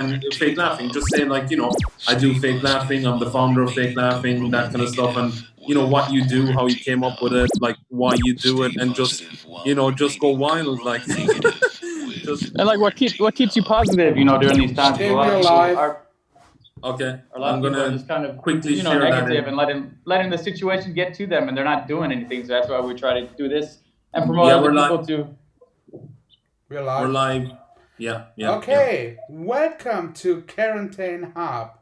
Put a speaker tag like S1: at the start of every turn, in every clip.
S1: and fake laughing, just saying like, I do fake laughing, I'm the founder of fake laughing, that kind of stuff, and what you do, how you came up with it, like why you do it, and just go wild, like just
S2: And like, what keeps you positive, during these times? Because a
S3: Staying
S2: lot of
S3: real
S2: people
S3: life.
S2: are,
S1: okay.
S2: a lot
S1: I'm
S2: of people are
S1: gonna
S2: just kind of,
S1: quickly share that
S2: negative
S1: in.
S2: and letting the situation get to them, and they're not doing anything. So that's why we try to do this and promote
S1: Yeah,
S2: other
S1: we're
S2: people
S1: live.
S2: to.
S3: Real
S1: We're
S3: life.
S1: live. Yeah.
S3: Okay, welcome to QuarantineHub,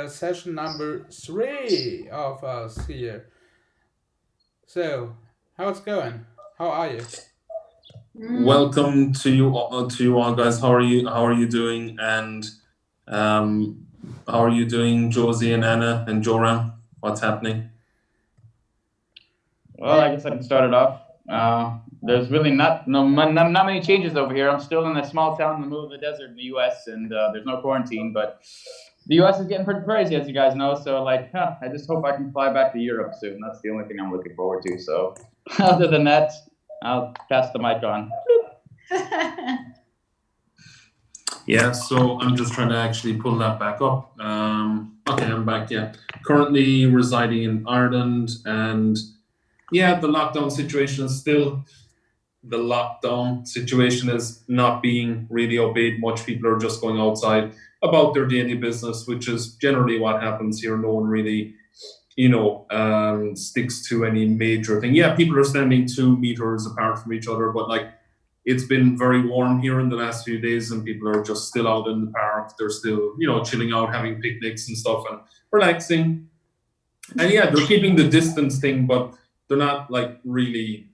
S3: session number 3 of us here. So, how's it going? How are you?
S1: Welcome to you all, guys. How are you doing? And how are you doing, Josie and Anna and Joram? What's happening?
S2: Well, I guess I can start it off. There's really not many changes over here. I'm still in a small town in the middle of the desert in the U.S. and there's no quarantine, but the U.S. is getting pretty crazy, as you guys know. So, I just hope I can fly back to Europe soon. That's the only thing I'm looking forward to. So, other than that, I'll pass the mic on.
S1: Yeah, so I'm just trying to actually pull that back up. Okay, I'm back. Yeah, currently residing in Ireland, and yeah, the lockdown situation is not being really obeyed much. People are just going outside about their daily business, which is generally what happens here. No one really, sticks to any major thing. Yeah, people are standing 2 meters apart from each other, but it's been very warm here in the last few days, and people are just still out in the park. They're still, chilling out, having picnics and stuff, and relaxing. And yeah, they're keeping the distance thing, but they're not really,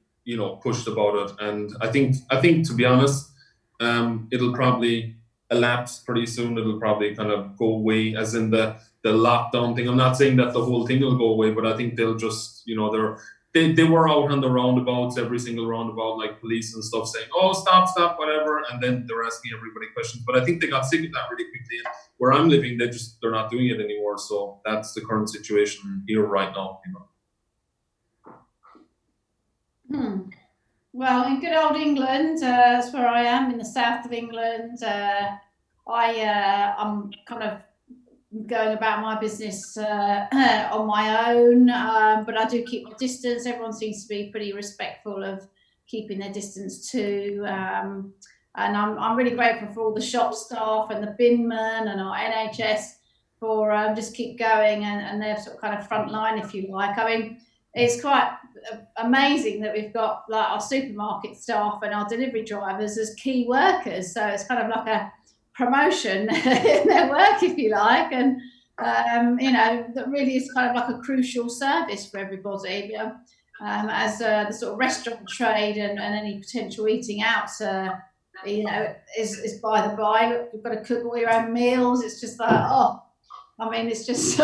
S1: pushed about it. And I think to be honest, it'll probably elapse pretty soon. It'll probably kind of go away, as in the lockdown thing. I'm not saying that the whole thing will go away, but I think they'll just, they were out on the roundabouts, every single roundabout, like police and stuff, saying, "Oh, stop, whatever," and then they're asking everybody questions. But I think they got sick of that really quickly. And where I'm living, they're not doing it anymore. So that's the current situation here right now.
S4: Well, in good old England, that's where I am, in the south of England. I'm kind of going about my business on my own, but I do keep my distance. Everyone seems to be pretty respectful of keeping their distance too. And I'm really grateful for all the shop staff and the binmen and our NHS for just keep going, and they're sort of kind of front line, if you like. I mean, it's quite amazing that we've got like our supermarket staff and our delivery drivers as key workers. So it's kind of like a promotion in their work, if you like, and that really is kind of like a crucial service for everybody. As the sort of restaurant trade and any potential eating out, is by the by. Look, you've got to cook all your own meals. It's just like, it's just.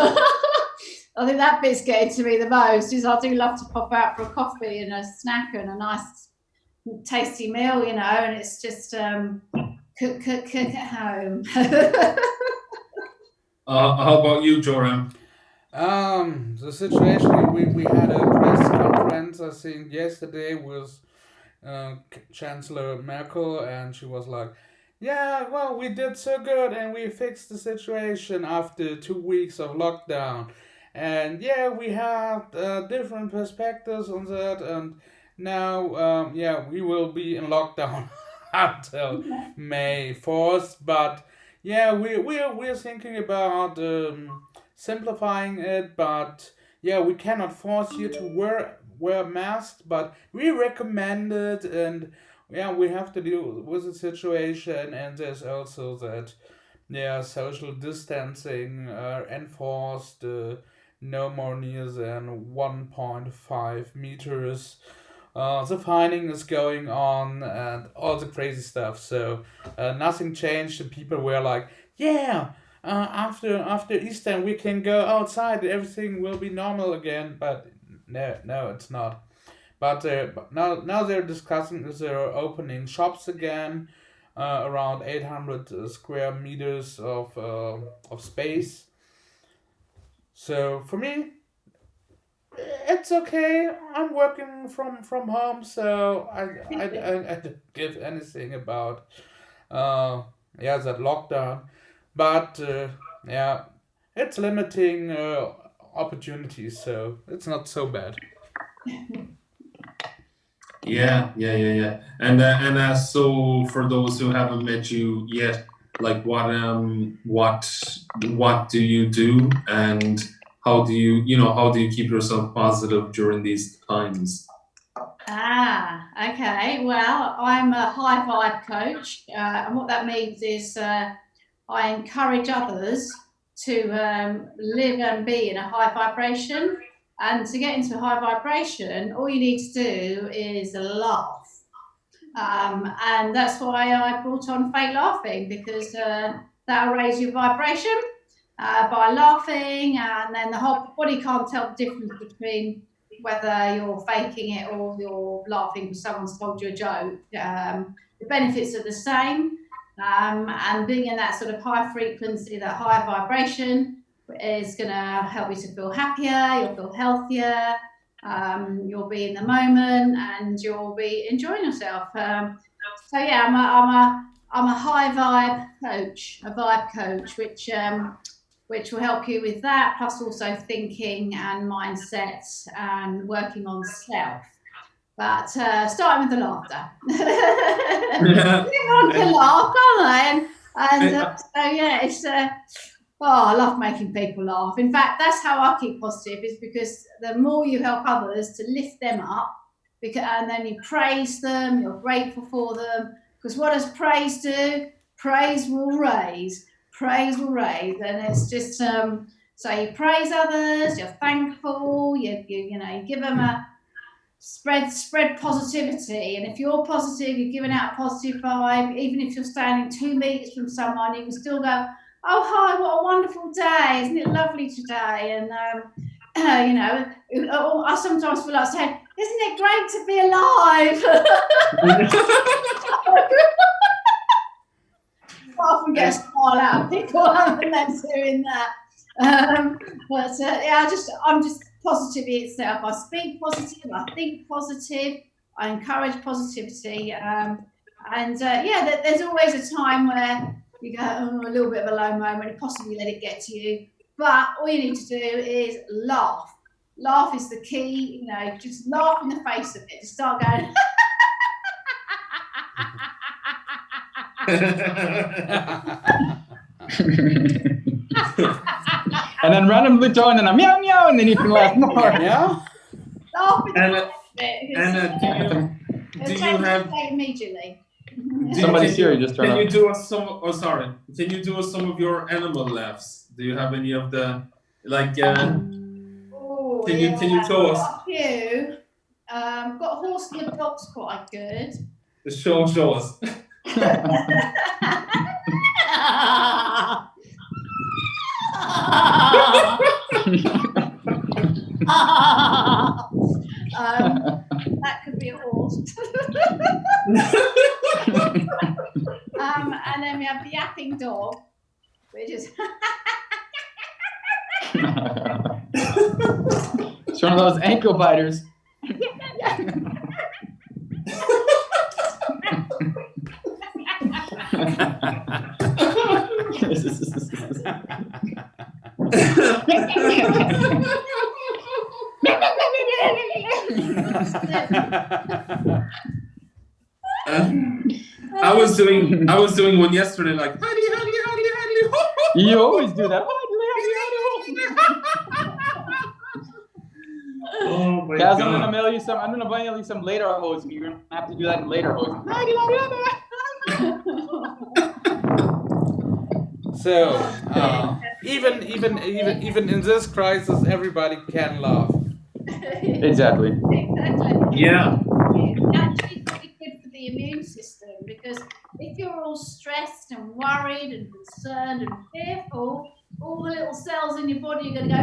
S4: I think that bit's getting to me the most. Is I do love to pop out for a coffee and a snack and a nice, tasty meal, and it's just cook at home.
S1: How about you, Joram?
S3: The situation, we had a press conference, I think, yesterday with Chancellor Merkel, and she was like, "Yeah, well, we did so good, and we fixed the situation after 2 weeks of lockdown. And yeah, we have different perspectives on that, and now, we will be in lockdown until May 4th. But yeah, we're thinking about simplifying it, but yeah, we cannot force you to wear masks, but we recommend it, and yeah, we have to deal with the situation, and there's also that, yeah, social distancing enforced, no more near than 1.5 meters. The fining is going on and all the crazy stuff. So nothing changed. The people were like, "Yeah, after Easter we can go outside. Everything will be normal again." But no, it's not. But now they're discussing if they're opening shops again, around 800 square meters of space. So for me, it's okay. I'm working from home, so I don't give anything about uh that lockdown. but yeah, it's limiting opportunities, so it's not so bad.
S1: Yeah. And so for those who haven't met you yet, like what do you do, and how do you keep yourself positive during these times?
S4: Okay. Well, I'm a high vibe coach, and what that means is I encourage others to live and be in a high vibration. And to get into a high vibration, all you need to do is laugh. And that's why I brought on fake laughing, because that'll raise your vibration by laughing, and then the whole body can't tell the difference between whether you're faking it or you're laughing because someone's told you a joke. The benefits are the same, and being in that sort of high frequency, that high vibration, is going to help you to feel happier, you'll feel healthier, you'll be in the moment, and you'll be enjoying yourself. So yeah, I'm a high vibe coach, which will help you with that, plus also thinking and mindset and working on self. But starting with the laughter. Everyone can laugh, can't they? And so yeah, it's I love making people laugh. In fact, that's how I keep positive, is because the more you help others to lift them up, and then you praise them, you're grateful for them. Because what does praise do? Praise will raise. Praise will raise, and it's just so you praise others, you're thankful, you give them a spread positivity, and if you're positive, you're giving out a positive vibe. Even if you're standing 2 meters from someone, you can still go, "Oh hi, what a wonderful day! Isn't it lovely today?" And I sometimes feel like saying, "Isn't it great to be alive?" I often get a smile out of people when they're doing that. I'm just positivity itself. I speak positive, I think positive, I encourage positivity. There's always a time where you go, a little bit of a low moment, and possibly let it get to you. But all you need to do is laugh. Laugh is the key, just laugh in the face of it. Just start going.
S2: And then randomly join in a meow meow, and then you can laugh more.
S3: Yeah.
S4: Laugh
S1: do you have
S4: immediately?
S2: Somebody's Siri just turned
S1: Can
S2: on.
S1: you do us some? Oh, sorry. Can you do us some of your animal laughs? Do you have any of the Can you show us?
S4: Got a few. Got a horse and a dog's quite good.
S1: Show us.
S4: That could be a horse. And then we have the yapping dog, which is.
S2: It's one of those ankle biters.
S1: I was doing one yesterday, like howdy.
S2: You always do that.
S1: Oh my
S2: Guys,
S1: God.
S2: I'm gonna mail you some later hose. You're gonna have to do that in later hose.
S3: So even in this crisis, everybody can laugh.
S2: Exactly.
S1: Yeah.
S4: It's actually pretty good for the immune system, because if you're all stressed and worried and concerned and fearful, all the little cells in your body are going to go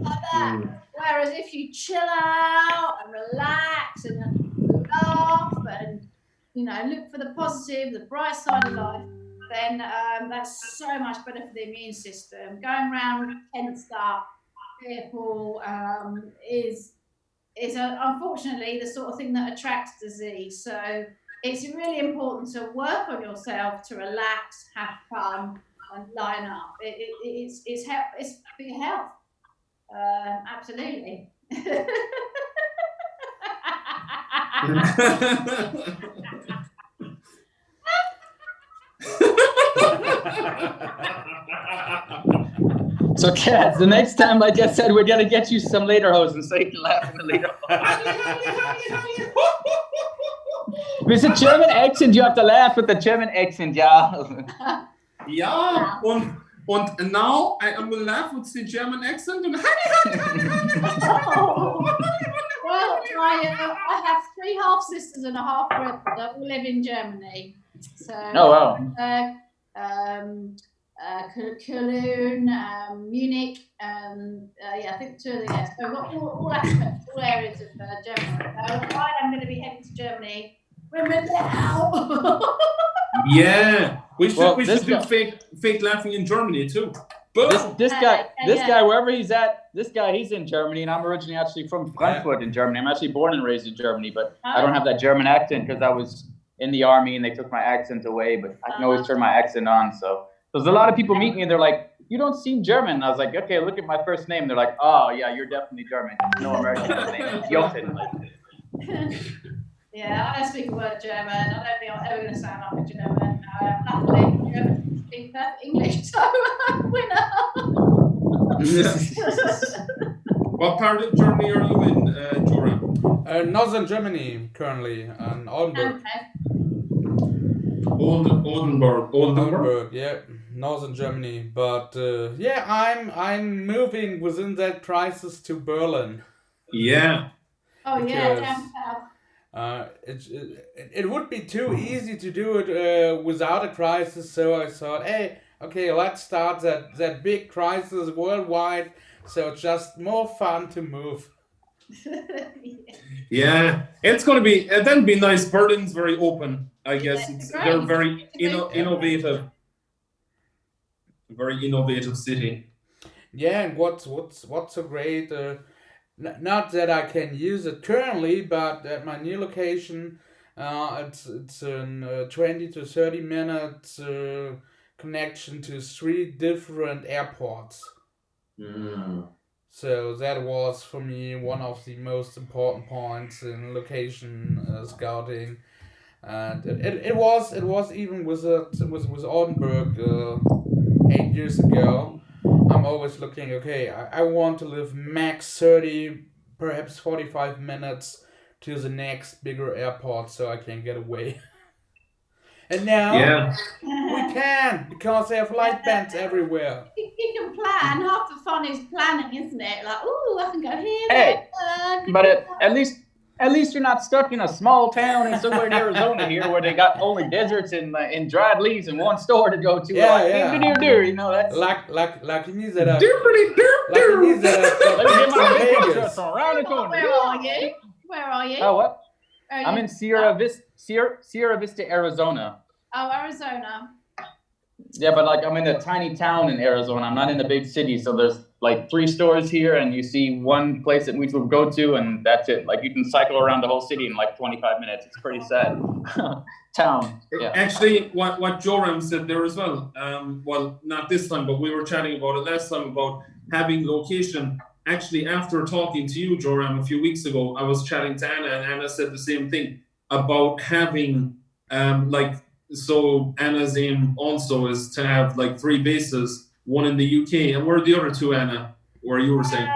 S4: like that. Whereas if you chill out and relax and laugh and look for the positive, the bright side of life, then that's so much better for the immune system. Going around tensed up, fearful is unfortunately the sort of thing that attracts disease. So it's really important to work on yourself, to relax, have fun, and line up. It's for your health. Absolutely.
S2: So, Kat, the next time, like I said, we're gonna get you some lederhosen so you can laugh in the lederhosen. With the German accent, you have to laugh with the German accent, yeah.
S1: Ja, und now I will laugh with the German accent. And
S4: Well, I have 3 half sisters and a half brother that all live in Germany. So,
S2: Oh, wow.
S4: Cologne, Munich, I think 2 of the yes. So I've got all aspects, all areas of Germany. So I'm going to be heading to Germany. Remember now.
S1: yeah, we should do
S2: guy,
S1: fake laughing in Germany too.
S2: This guy, wherever he's at, he's in Germany, and I'm originally actually from Frankfurt in Germany. I'm actually born and raised in Germany, but I don't have that German accent because I was in the army and they took my accent away, but I can always turn my accent on. So there's a lot of people meet me and they're like, "You don't seem German." And I was like, "Okay, look at my first name." They're like, "Oh yeah, you're definitely German. No American name. It's Jochen."
S4: Yeah, I don't speak a word of German. I don't think I'm ever going to sound like a German. Luckily, German speak perfect English, so I'm a winner.
S1: What part of Germany are you in, Joram?
S3: Northern Germany currently, in Oldenburg.
S1: Oldenburg.
S3: Yeah, Northern Germany. But I'm moving within that crisis to Berlin.
S1: Yeah.
S4: Oh yeah, down south.
S3: It would be too easy to do it without a crisis, so I thought, hey, okay, let's start that big crisis worldwide, so it's just more fun to move.
S1: Yeah, it's going to be, that'll be nice. Berlin's very open, I guess. They're very innovative. Very innovative city.
S3: Yeah, and what's so great, not that I can use it currently, but at my new location, it's a 20 to 30 minutes connection to 3 different airports.
S1: Mm.
S3: So that was for me one of the most important points in location scouting, and it was even with Oldenburg 8 years ago. I'm always looking, okay, I want to live max 30, perhaps 45 minutes to the next bigger airport so I can get away. And now we can, because they have light bands everywhere.
S4: You can plan. Half the fun is planning, isn't it? Like, ooh, I can go here.
S2: Hey, but at least you're not stuck in a small town in somewhere in Arizona here where they got only deserts and dried leaves and one store to go to. You know, that's
S3: like me that
S2: Let me get my
S3: Vegas.
S2: around the corner.
S4: Where are you?
S2: Oh, what? I'm in Sierra Vista, Arizona.
S4: Oh, Arizona.
S2: Yeah, but like I'm in a tiny town in Arizona. I'm not in a big city, so there's like 3 stores here, and you see one place that we will go to, and that's it. Like you can cycle around the whole city in like 25 minutes. It's pretty sad. Town. Yeah.
S1: Actually, what Joram said there as well. Well, not this time, but we were chatting about it last time about having location. Actually, after talking to you, Joram, a few weeks ago, I was chatting to Anna, and Anna said the same thing about having so Anna's aim also is to have like 3 bases, one in the UK. And where are the other 2, Anna, where you were saying?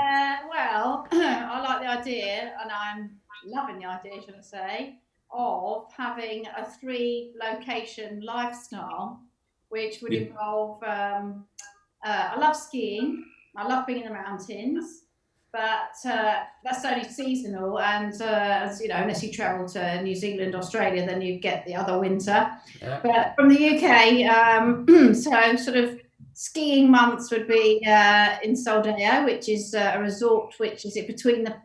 S4: Well, I like the idea, and I'm loving the idea, should I say, of having a 3-location lifestyle, which would involve, I love skiing, I love being in the mountains, but that's only seasonal, and as you know, unless you travel to New Zealand, Australia, then you get the other winter. Yeah. But from the UK, so sort of skiing months would be in Soldeo, which is a resort which is between the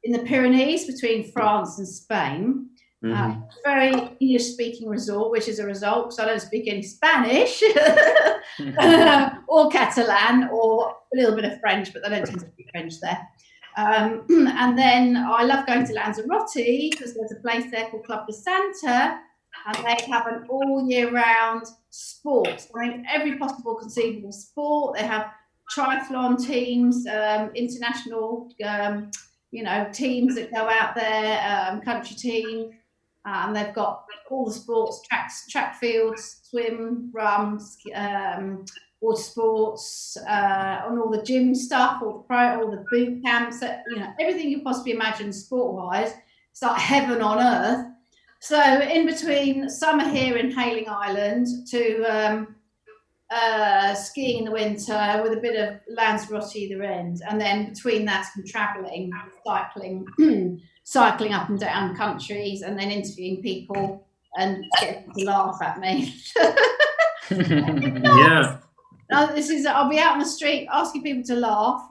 S4: in the Pyrenees, between France and Spain. Very English-speaking resort, which is a result because I don't speak any Spanish or Catalan or a little bit of French, but they don't tend to speak French there. And then I love going to Lanzarote because there's a place there called Club de Santa, and they have an all year round sport. I mean, every possible conceivable sport. They have triathlon teams, international, teams that go out there, country teams. They've got all the sports, track fields, swim, run, water sports, on all the gym stuff, all the boot camps, everything you possibly imagine sport-wise. It's like heaven on earth. So in between summer here in Hayling Island to skiing in the winter with a bit of Lanzarote either end, and then between that some travelling, cycling up and down countries, and then interviewing people and getting to laugh at me.
S1: Yeah.
S4: I'll be out on the street asking people to laugh,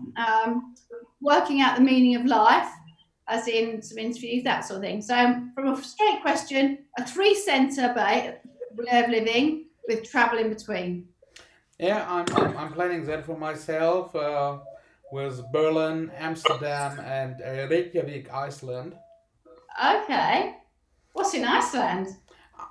S4: working out the meaning of life, as in some interviews, that sort of thing. So from a straight question, a 3-center way of living with travel in between.
S3: Yeah, I'm planning that for myself with Berlin, Amsterdam, and Reykjavik, Iceland.
S4: Okay. What's in Iceland?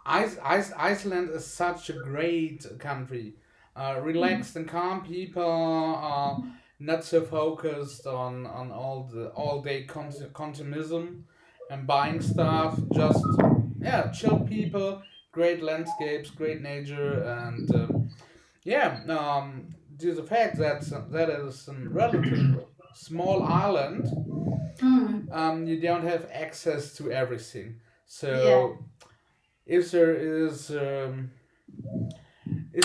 S3: Iceland is such a great country. Relaxed and calm people, not so focused on all day consumism and buying stuff. Just chill people, great landscapes, great nature, and due to the fact that is a relatively small island, you don't have access to everything. So if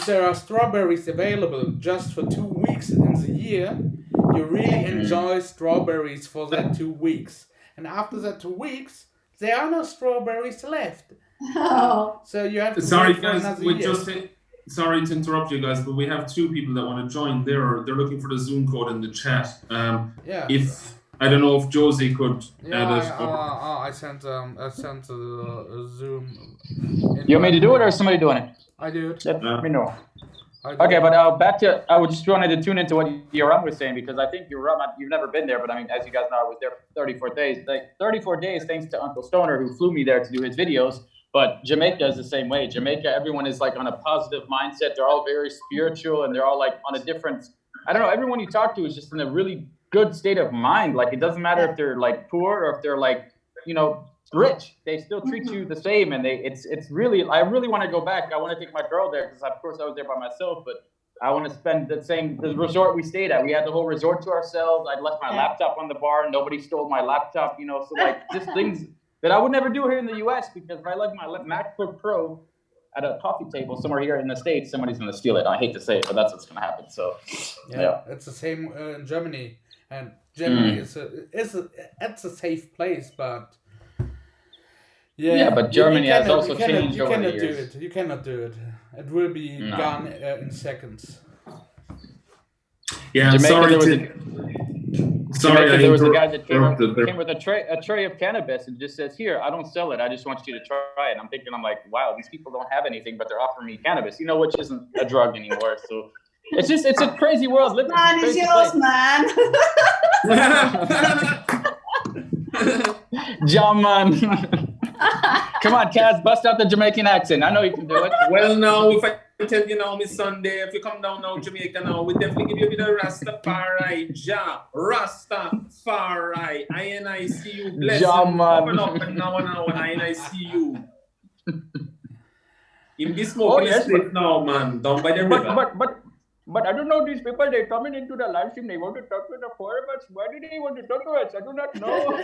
S3: there are strawberries available just for 2 weeks in the year, you really enjoy strawberries for that 2 weeks. And after that 2 weeks, there are no strawberries left. So you have to
S1: Sorry,
S3: wait for
S1: guys.
S3: another year.
S1: Sorry to interrupt you guys, but we have 2 people that want to join. They're looking for the Zoom code in the chat. If I don't know if Josie could add it.
S3: I sent a Zoom.
S2: You want me to do it or is somebody doing it?
S3: I do it.
S2: Let me know. Okay, but back to, I just wanted to tune into what Yoram was saying, because I think Yoram, you've never been there, but I mean, as you guys know, I was there for 34 days. 34 days thanks to Uncle Stoner, who flew me there to do his videos. But Jamaica is the same way. Jamaica, everyone is like on a positive mindset. They're all very spiritual, and they're all like on a different, I don't know, everyone you talk to is just in a really good state of mind. Like, it doesn't matter if they're like poor or if they're like, rich. They still treat you the same. And it's really, I really want to go back. I want to take my girl there because of course I was there by myself, but I want to spend the resort we stayed at. We had the whole resort to ourselves. I left my laptop on the bar. Nobody stole my laptop, so like just things that I would never do here in the US, because if I left my MacBook Pro at a coffee table somewhere here in the States, somebody's going to steal it. I hate to say it, but that's what's going to happen. So yeah.
S3: It's the same in Germany, and Germany is a safe place, but
S2: but Germany has also changed over the years.
S3: You cannot do it. It will be gone in seconds.
S1: Yeah,
S2: Jamaica, there was a guy that came with a tray of cannabis and just says, "Here, I don't sell it. I just want you to try it." I'm like, wow, these people don't have anything, but they're offering me cannabis, which isn't a drug anymore. So it's a crazy world.
S4: Man, it's yours, man.
S2: John, man. Come on, Kaz, bust out the Jamaican accent. I know you can do it.
S1: Well, now, if I tell you now, Miss Sunday, if you come down now, Jamaica now, we definitely give you a bit of Rastafari, Rastafari. I see you. Bless you. Open up and now, and I see you. In this smoking state now, man, down by the river.
S2: But I don't know these people. They're coming into the live stream. They want to talk to the four of us. Why do they want to talk to us? I do not know.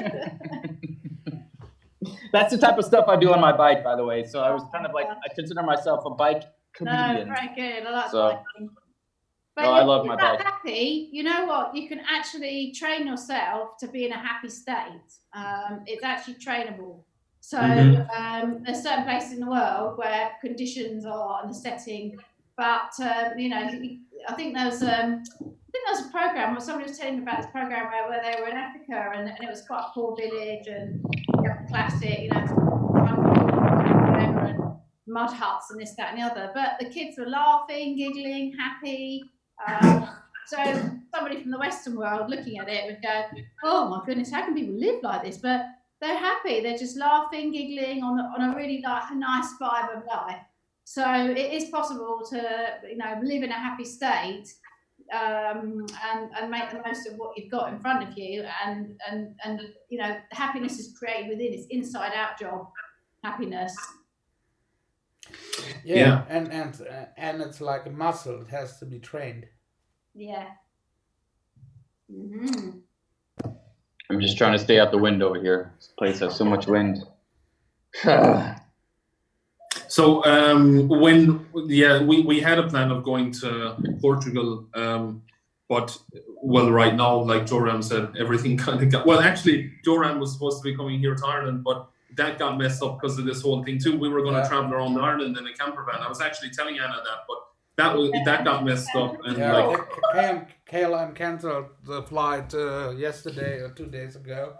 S2: That's the type of stuff I do on my bike, by the way. So I was kind of like, I consider myself a bike comedian.
S4: No, very good. I like biking. But
S2: I love my bike.
S4: Happy, you know what? You can actually train yourself to be in a happy state. It's actually trainable. So there's certain places in the world where conditions are in the setting, but I think there was a program where somebody was telling me about this program where they were in Africa and it was quite a poor village and classic, and mud huts and this, that, and the other. But the kids were laughing, giggling, happy. So somebody from the Western world looking at it would go, "Oh my goodness, how can people live like this?" But they're happy. They're just laughing, giggling on a really nice vibe of life. So it is possible to, live in a happy state and make the most of what you've got in front of you. And happiness is created within. It's inside out job, happiness.
S3: Yeah. And it's like a muscle. It has to be trained.
S4: Yeah. Mm-hmm.
S2: I'm just trying to stay out the wind over here. This place has so much wind.
S1: So we had a plan of going to Portugal, but right now, like Joram said, everything kind of got. Well, actually, Joram was supposed to be coming here to Ireland, but that got messed up because of this whole thing too. We were going to travel around Ireland in a camper van. I was actually telling Anna that, but that got messed up. And
S3: KLM canceled the flight yesterday or 2 days ago.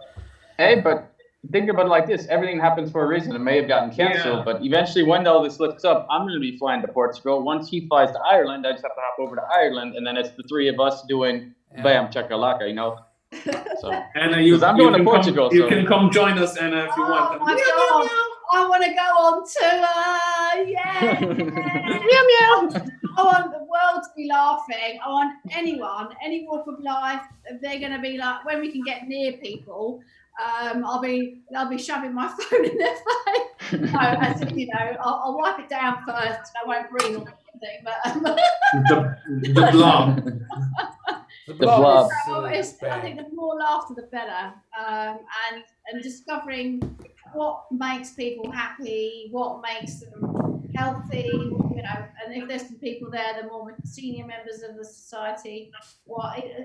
S2: Hey, but think about it like this. Everything happens for a reason. It may have gotten canceled, but eventually when all this lifts up, I'm going to be flying to Portugal. Once he flies to Ireland, I just have to hop over to Ireland, and then it's the three of us doing bam, chakalaka, So,
S1: Anna,
S2: I'm going to Portugal.
S1: You can come join us, Anna, if you want.
S4: Oh my God. I want to go on tour. Yeah. Meow, meow. I want the world to be laughing. I want anyone, any walk of life. They're going to be like, when we can get near people, I'll be shoving my phone in their face. I'll wipe it down first. I won't breathe or anything, but
S1: the blob.
S3: The blob.
S4: I think the more laughter, the better. And discovering what makes people happy, what makes them healthy, and if there's some people there, the more senior members of the society.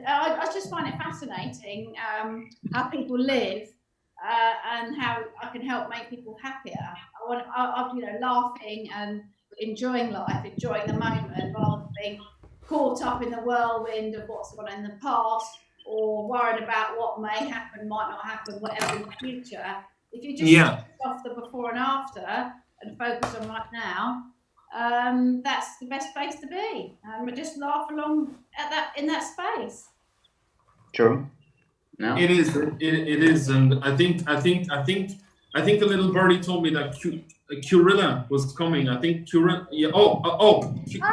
S4: I just find it fascinating how people live and how I can help make people happier. Laughing and enjoying life, enjoying the moment, rather than being caught up in the whirlwind of what's gone in the past or worried about what may happen, might not happen, whatever in the future. If you just switch off the before and after and focus on right now, that's the best place to be. Just laugh along in that space.
S2: True. No.
S1: It is, and I think a little birdie told me that Curilla was coming. I think Curilla. Yeah.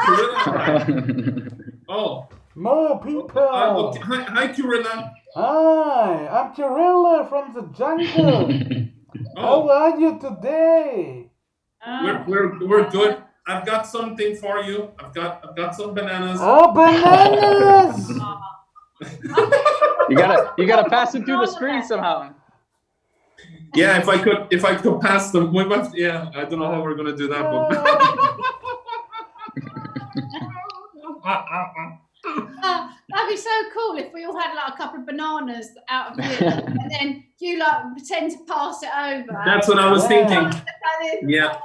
S1: Curilla. Oh.
S3: More people.
S1: Hi, Curilla.
S3: Hi, I'm Curilla from the jungle. How are you today?
S1: We're good. I've got something for you. I've got some bananas.
S3: Oh, bananas!
S2: You gotta pass it through the screen somehow.
S1: Yeah, if I could pass them, I don't know how we're gonna do that, but.
S4: That'd be so cool if we all had like a couple of bananas out of here, and then you pretend to pass it over.
S1: That's what I was thinking. Yeah.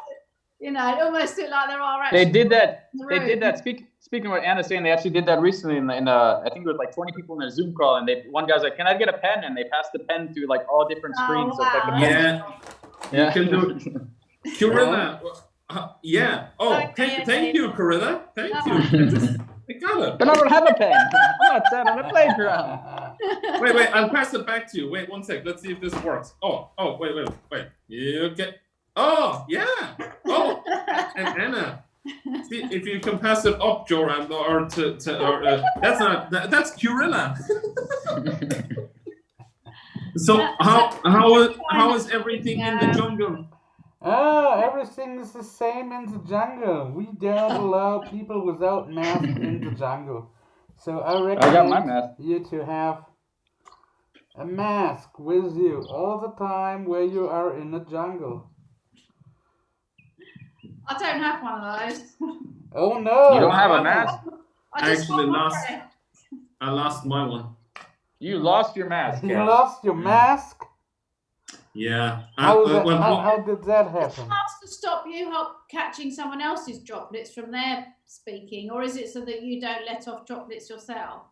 S4: It almost looked like there are actually.
S2: They did that. Speaking of what Anna's saying, they actually did that recently in I think it was like 20 people in a Zoom call, and one guy's like, "Can I get a pen?" And they passed the pen through like all different screens.
S4: Wow.
S2: So it's like
S1: You can do it. Curilla. Yeah. Oh, thank you, Curilla. Thank you. I got it.
S2: But I don't have a pen. I'm not sat on the playground.
S1: Wait. I'll pass it back to you. Wait 1 sec. Let's see if this works. Oh. Wait. You get. Oh, yeah. Oh, and Anna. See if you can pass it up, Joram, or that's Curilla. So how is everything in the jungle?
S3: Everything is the same in the jungle. We don't allow people without mask in the jungle. So I
S2: got my mask.
S3: You to have a mask with you all the time where you are in the jungle.
S4: I don't have one of those.
S3: Oh no!
S2: You don't have a mask?
S1: I lost my one.
S2: You lost your mask.
S3: You lost your mask?
S1: Yeah.
S3: How did that happen?
S4: To stop you catching someone else's droplets from their speaking, or is it so that you don't let off droplets yourself?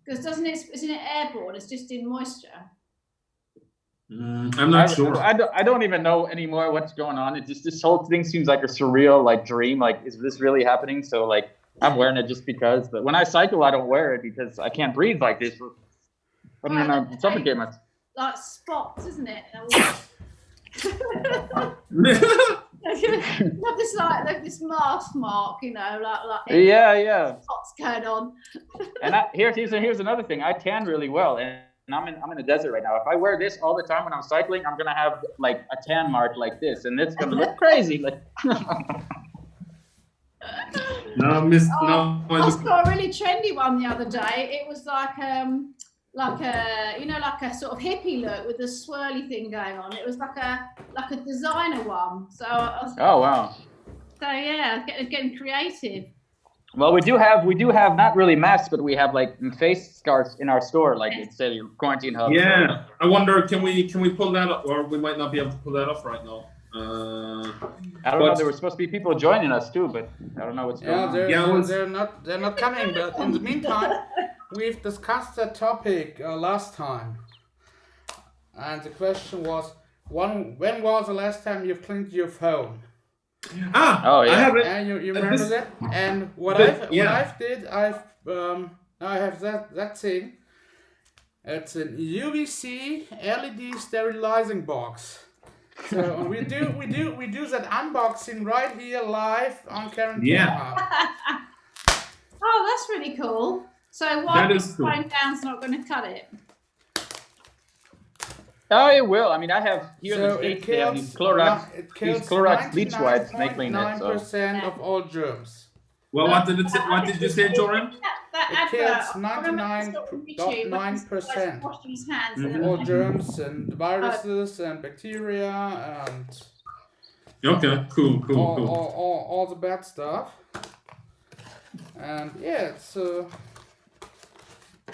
S4: Because isn't it airborne? It's just in moisture.
S1: I'm not sure.
S2: I don't even know anymore what's going on. It just, this whole thing seems like a surreal dream. Is this really happening? So I'm wearing it just because. But when I cycle, I don't wear it because I can't breathe like this. I'm gonna suffocate myself.
S4: Like spots, isn't it? Not this like this mask mark, you know, like
S2: Yeah.
S4: what's going on.
S2: And here's another thing. I tan really well, and I'm in the desert right now. If I wear this all the time when I'm cycling, I'm gonna have like a tan mark like this, and it's gonna look crazy. Like.
S4: I saw a really trendy one the other day. It was like a sort of hippie look with the swirly thing going on. It was like a designer one. So
S2: Oh wow.
S4: So yeah, getting creative.
S2: Well, we do have not really masks, but we have like face scarves in our store, like it said QuarantineHub.
S1: Yeah, I wonder, can we pull that up, or we might not be able to pull that off right now.
S2: I don't know. There were supposed to be people joining us too, but I don't know what's going on.
S3: They're not coming. But in the meantime, we've discussed that topic last time, and the question was, when was the last time you cleaned your phone?
S2: Oh yeah.
S1: I have it.
S3: And you remember that? And I have that thing. It's an UVC LED sterilizing box. So we do that unboxing right here live on QuarantineHub.
S4: Oh, that's really cool. So why is phone down's not going to cut it?
S2: Oh, it will. I mean, I have here
S3: So
S2: in the States, they have these Clorox bleach wipes to make clean it.
S3: 99% of all germs.
S1: Well, what did you say, Joran?
S4: That
S3: It kills
S4: advert,
S3: 99.9%
S4: washing his hands.
S3: of all germs and viruses and bacteria and
S1: Okay, cool.
S3: all the bad stuff. And yeah, it's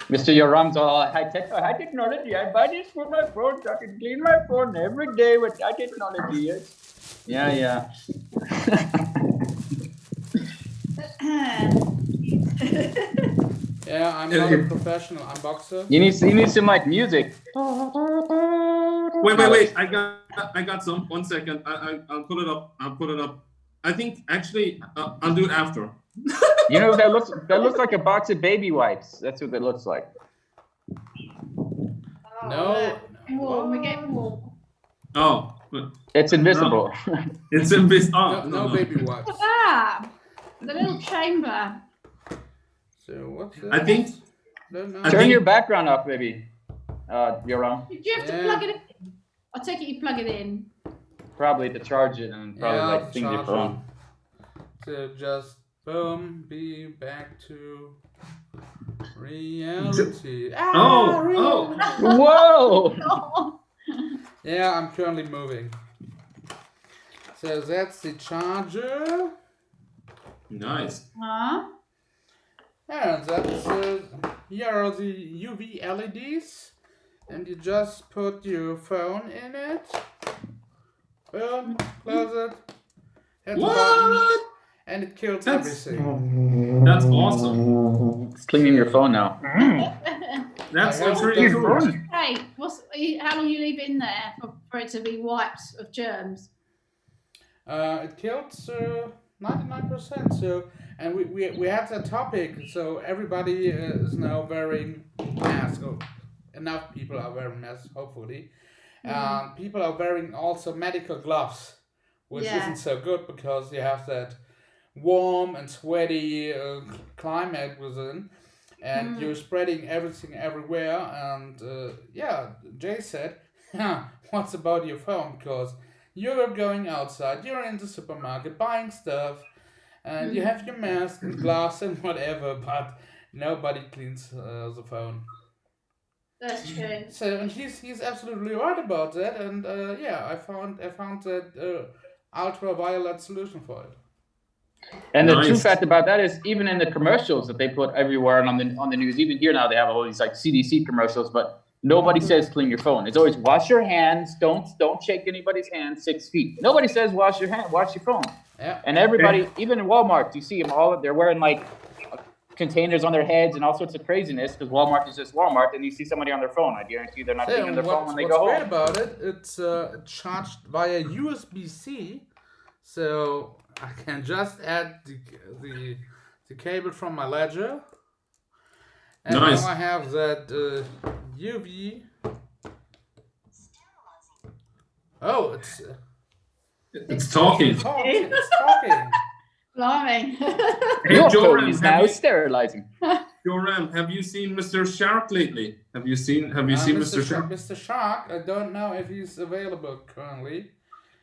S2: Mr. Yoram's all high technology. I buy this for my phone so I can clean my phone every day with high technology. Yes. Yeah.
S3: yeah, I'm not a professional unboxer.
S2: You need some like music.
S1: Wait. I got some. 1 second. I'll put it up. I think actually I'll do it after.
S2: You know, that looks like a box of baby wipes. That's what that looks like.
S3: No.
S4: Warm. We're getting warm.
S1: Oh.
S2: It's invisible.
S1: No. It's invisible. Oh,
S3: No baby wipes.
S4: Ah, the little chamber.
S3: So what's that?
S1: I think.
S2: Turn your background off, baby. Yoram.
S4: Do you have to plug it in? I take it you plug it in.
S2: Probably to charge it and probably like things your phone.
S3: So just boom, be back to reality.
S2: Whoa!
S3: Yeah, I'm currently moving. So that's the charger.
S1: Nice.
S3: And that's here are the UV LEDs, and you just put your phone in it. Boom, close it. Hit the button, and it kills everything.
S1: That's awesome.
S2: It's cleaning your phone now.
S1: That's really cool.
S4: Hey, how long you leave in there for it to be wiped of germs?
S3: It killed 99%. So, and we had that topic. So everybody is now wearing masks. Enough people are wearing masks, hopefully. People are wearing also medical gloves, which isn't so good because you have that warm and sweaty climate within, and you're spreading everything everywhere. And Jay said, what's about your phone? Because you're going outside, you're in the supermarket buying stuff, and you have your mask and gloves and whatever, but nobody cleans the phone.
S4: That's true.
S3: So, and he's absolutely right about that, and I found that ultraviolet solution for it.
S2: And the true fact about that is, even in the commercials that they put everywhere on the news, even here now they have all these like CDC commercials, but nobody says clean your phone. It's always wash your hands, don't shake anybody's hand 6 feet. Nobody says wash your phone.
S3: Yeah.
S2: And everybody, even in Walmart, you see them all. They're wearing like containers on their heads and all sorts of craziness because Walmart is just Walmart, and you see somebody on their phone. I guarantee they're not taking their phone when they go home.
S3: What's great about it? It's charged via USB-C, so I can just add the cable from my ledger, and now I have that UV Oh,
S1: It's talking.
S3: It's talking.
S4: Blimey.
S1: Hey,
S2: Your phone
S1: Joram,
S2: is now sterilizing.
S1: Joram, have you seen Mr. Shark lately? Have you seen Mr. Shark?
S3: Mr. Shark, I don't know if he's available currently,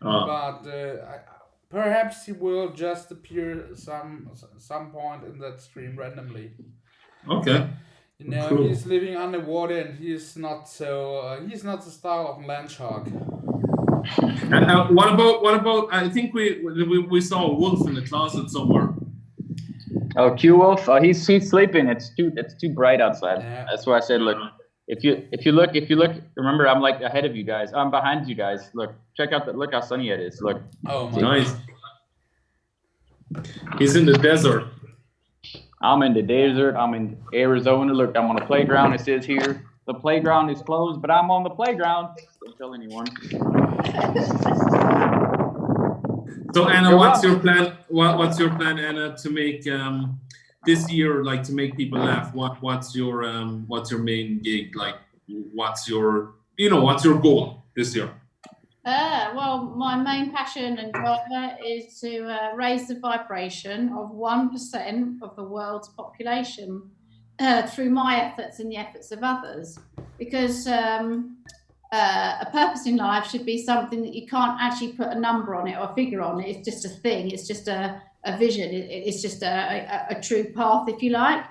S1: Ah,
S3: but perhaps he will just appear some point in that stream randomly.
S1: okay.
S3: You know,
S1: Cool.
S3: he's living underwater and he's not the style of land shark.
S1: And what about? I think we saw a wolf in the closet somewhere.
S2: Oh, Q Wolf. He's sleeping. It's too bright outside.
S3: Yeah.
S2: That's why I said, look. If you look. Remember, I'm like ahead of you guys. I'm behind you guys. Look, look how sunny it is. Look.
S3: Oh my
S1: Nice. He's in the desert.
S2: I'm in the desert. I'm in Arizona. Look, I'm on a playground. It says here the playground is closed, but I'm on the playground. Don't tell anyone.
S1: So Anna,
S2: Go
S1: what's
S2: on.
S1: your plan? What's your plan, Anna, to make this year, like, to make people laugh? What's your main gig? Like, what's your goal this year?
S4: Well, my main passion and driver is to raise the vibration of 1% of the world's population through my efforts and the efforts of others. Because a purpose in life should be something that you can't actually put a number on it or a figure on it. It's just a thing. It's just a vision. It's just a true path, if you like.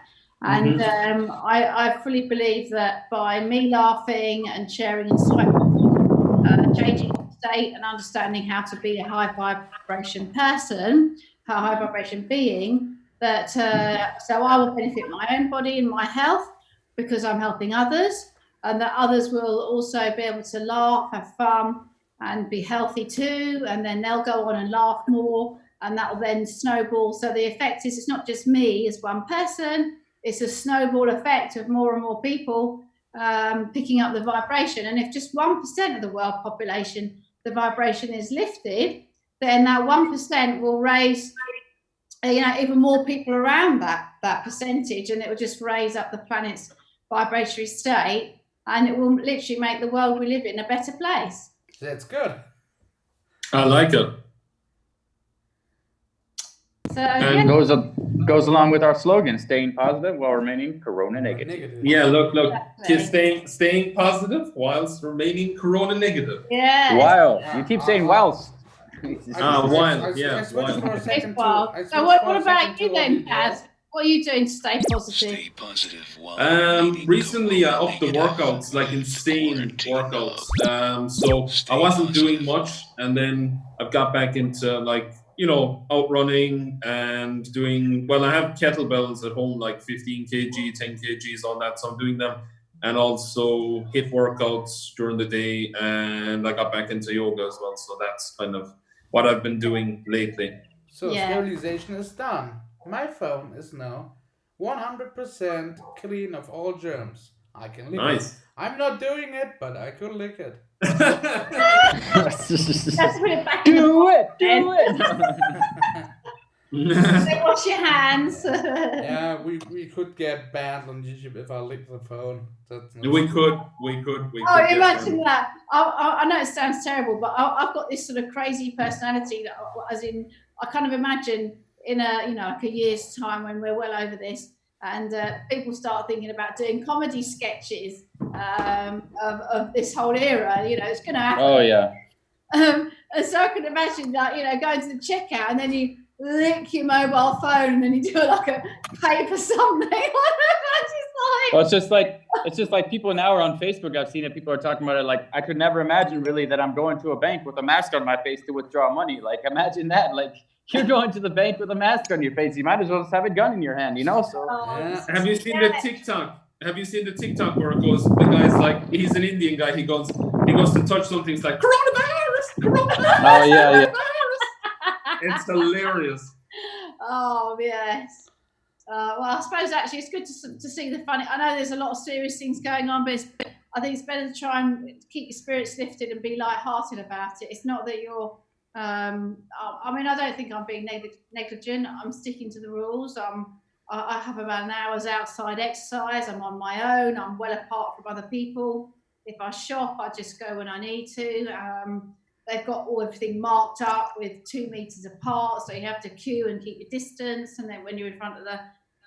S4: And I fully believe that by me laughing and sharing insightful, changing state and understanding how to be a high vibration person, a high vibration being, that so I will benefit my own body and my health because I'm helping others, and that others will also be able to laugh, have fun, and be healthy too, and then they'll go on and laugh more, and that will then snowball. So the effect is, it's not just me as one person, it's a snowball effect of more and more people picking up the vibration. And if just 1% of the world population, the vibration is lifted, then that 1% will raise even more people around that percentage, and it will just raise up the planet's vibratory state, and it will literally make the world we live in a better place.
S3: That's good.
S1: I like it.
S4: So
S1: And
S2: Goes along with our slogan: staying positive while remaining corona negative.
S1: yeah, look,
S4: Exactly.
S1: staying positive whilst remaining corona negative.
S4: Yeah.
S2: While you keep saying whilst.
S3: I switched for a second to.
S4: So what about you then, Kaz? What are you doing to stay positive?
S5: Stay positive while
S1: Recently I upped the workouts, like insane workouts. So I wasn't doing much, and then I've got back into, like, out running and doing, well, I have kettlebells at home, like 15 kg, 10 kgs, all that. So I'm doing them, and also HIIT workouts during the day, and I got back into yoga as well. So that's kind of what I've been doing lately.
S3: So
S4: Yeah.
S3: sterilization is done. My phone is now 100% clean of all germs. I can lick it.
S1: Nice.
S3: I'm not doing it, but I could lick it.
S4: Let's put it back in the
S2: Do it!
S4: So wash your hands.
S3: Yeah, we could get banned on YouTube if I lick the phone. That's not
S1: we could.
S4: Oh, imagine that. I know it sounds terrible, but I've got this sort of crazy personality that, as in, I kind of imagine in like a year's time when we're well over this, and people start thinking about doing comedy sketches of this whole era. It's going to happen.
S2: Oh yeah.
S4: And so I can imagine that, going to the checkout and then you lick your mobile phone and then you do like a paper something.
S2: Well, it's just like people now are on Facebook. I've seen it. People are talking about it. Like, I could never imagine really that I'm going to a bank with a mask on my face to withdraw money. Like, imagine that. Like, you're going to the bank with a mask on your face. You might as well just have a gun in your hand, So.
S3: Yeah.
S1: Have you seen the TikTok? Have you seen the TikTok where it goes? The guy's like, he's an Indian guy. He goes to touch something. It's like coronavirus.
S2: Oh yeah.
S1: It's hilarious.
S4: Oh yes. Well, I suppose actually it's good to see the funny. I know there's a lot of serious things going on, but I think it's better to try and keep your spirits lifted and be light-hearted about it. It's not that you're. I don't think I'm being negligent. I'm sticking to the rules. I have about an hour's outside exercise. I'm on my own. I'm well apart from other people. If I shop, I just go when I need to. they've got everything marked up with 2 meters apart, so you have to queue and keep your distance. And then when you're in front of the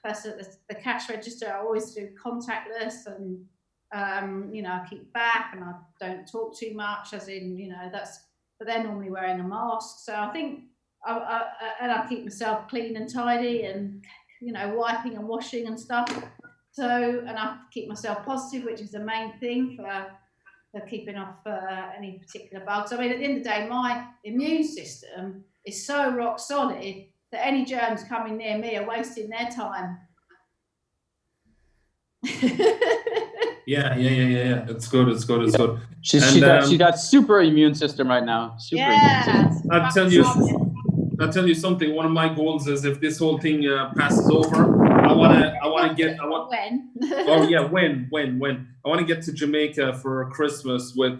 S4: person at the cash register, I always do contactless, and I keep back and I don't talk too much, as in, but they're normally wearing a mask. So I think, I keep myself clean and tidy, and, wiping and washing and stuff. So, and I keep myself positive, which is the main thing for keeping off any particular bugs. I mean, at the end of the day, my immune system is so rock solid that any germs coming near me are wasting their time.
S1: Yeah. It's good.
S2: She got super immune system right now. Super immune system.
S1: I'll tell you something. One of my goals is, if this whole thing passes over, I want
S4: when?
S1: Oh yeah, when? I want to get to Jamaica for Christmas with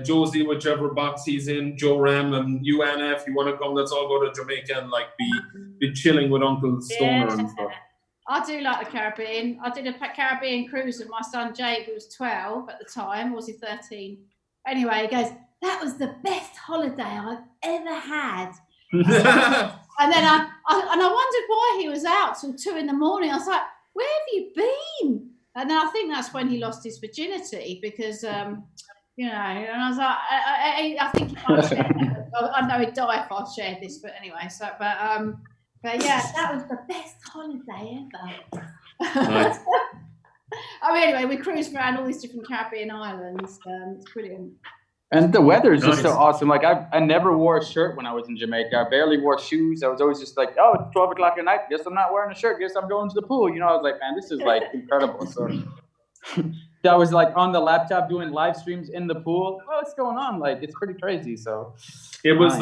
S1: Josie, whichever box he's in, Joe Ram, and you, Anna. If you want to come, let's all go to Jamaica and be chilling with Uncle Stoner and stuff.
S4: I do like the Caribbean. I did a Caribbean cruise with my son Jake, who was 12 at the time, or was he 13? Anyway, he goes, "That was the best holiday I've ever had." And then I wondered why he was out till 2 a.m. I was like, "Where have you been?" And then I think that's when he lost his virginity, because, and I was like, I think he might have shared it. I know he'd die if I shared this, but anyway, but yeah, that was the best holiday ever.
S1: Nice.
S4: Anyway, we cruised around all these different Caribbean islands. It's brilliant.
S2: And the weather is just so awesome. Like, I never wore a shirt when I was in Jamaica. I barely wore shoes. I was always just like, oh, it's 12 o'clock at night. Guess I'm not wearing a shirt. Guess I'm going to the pool. I was like, man, this is like incredible. So I was like on the laptop doing live streams in the pool. What's going on? Like, it's pretty crazy. So
S1: it was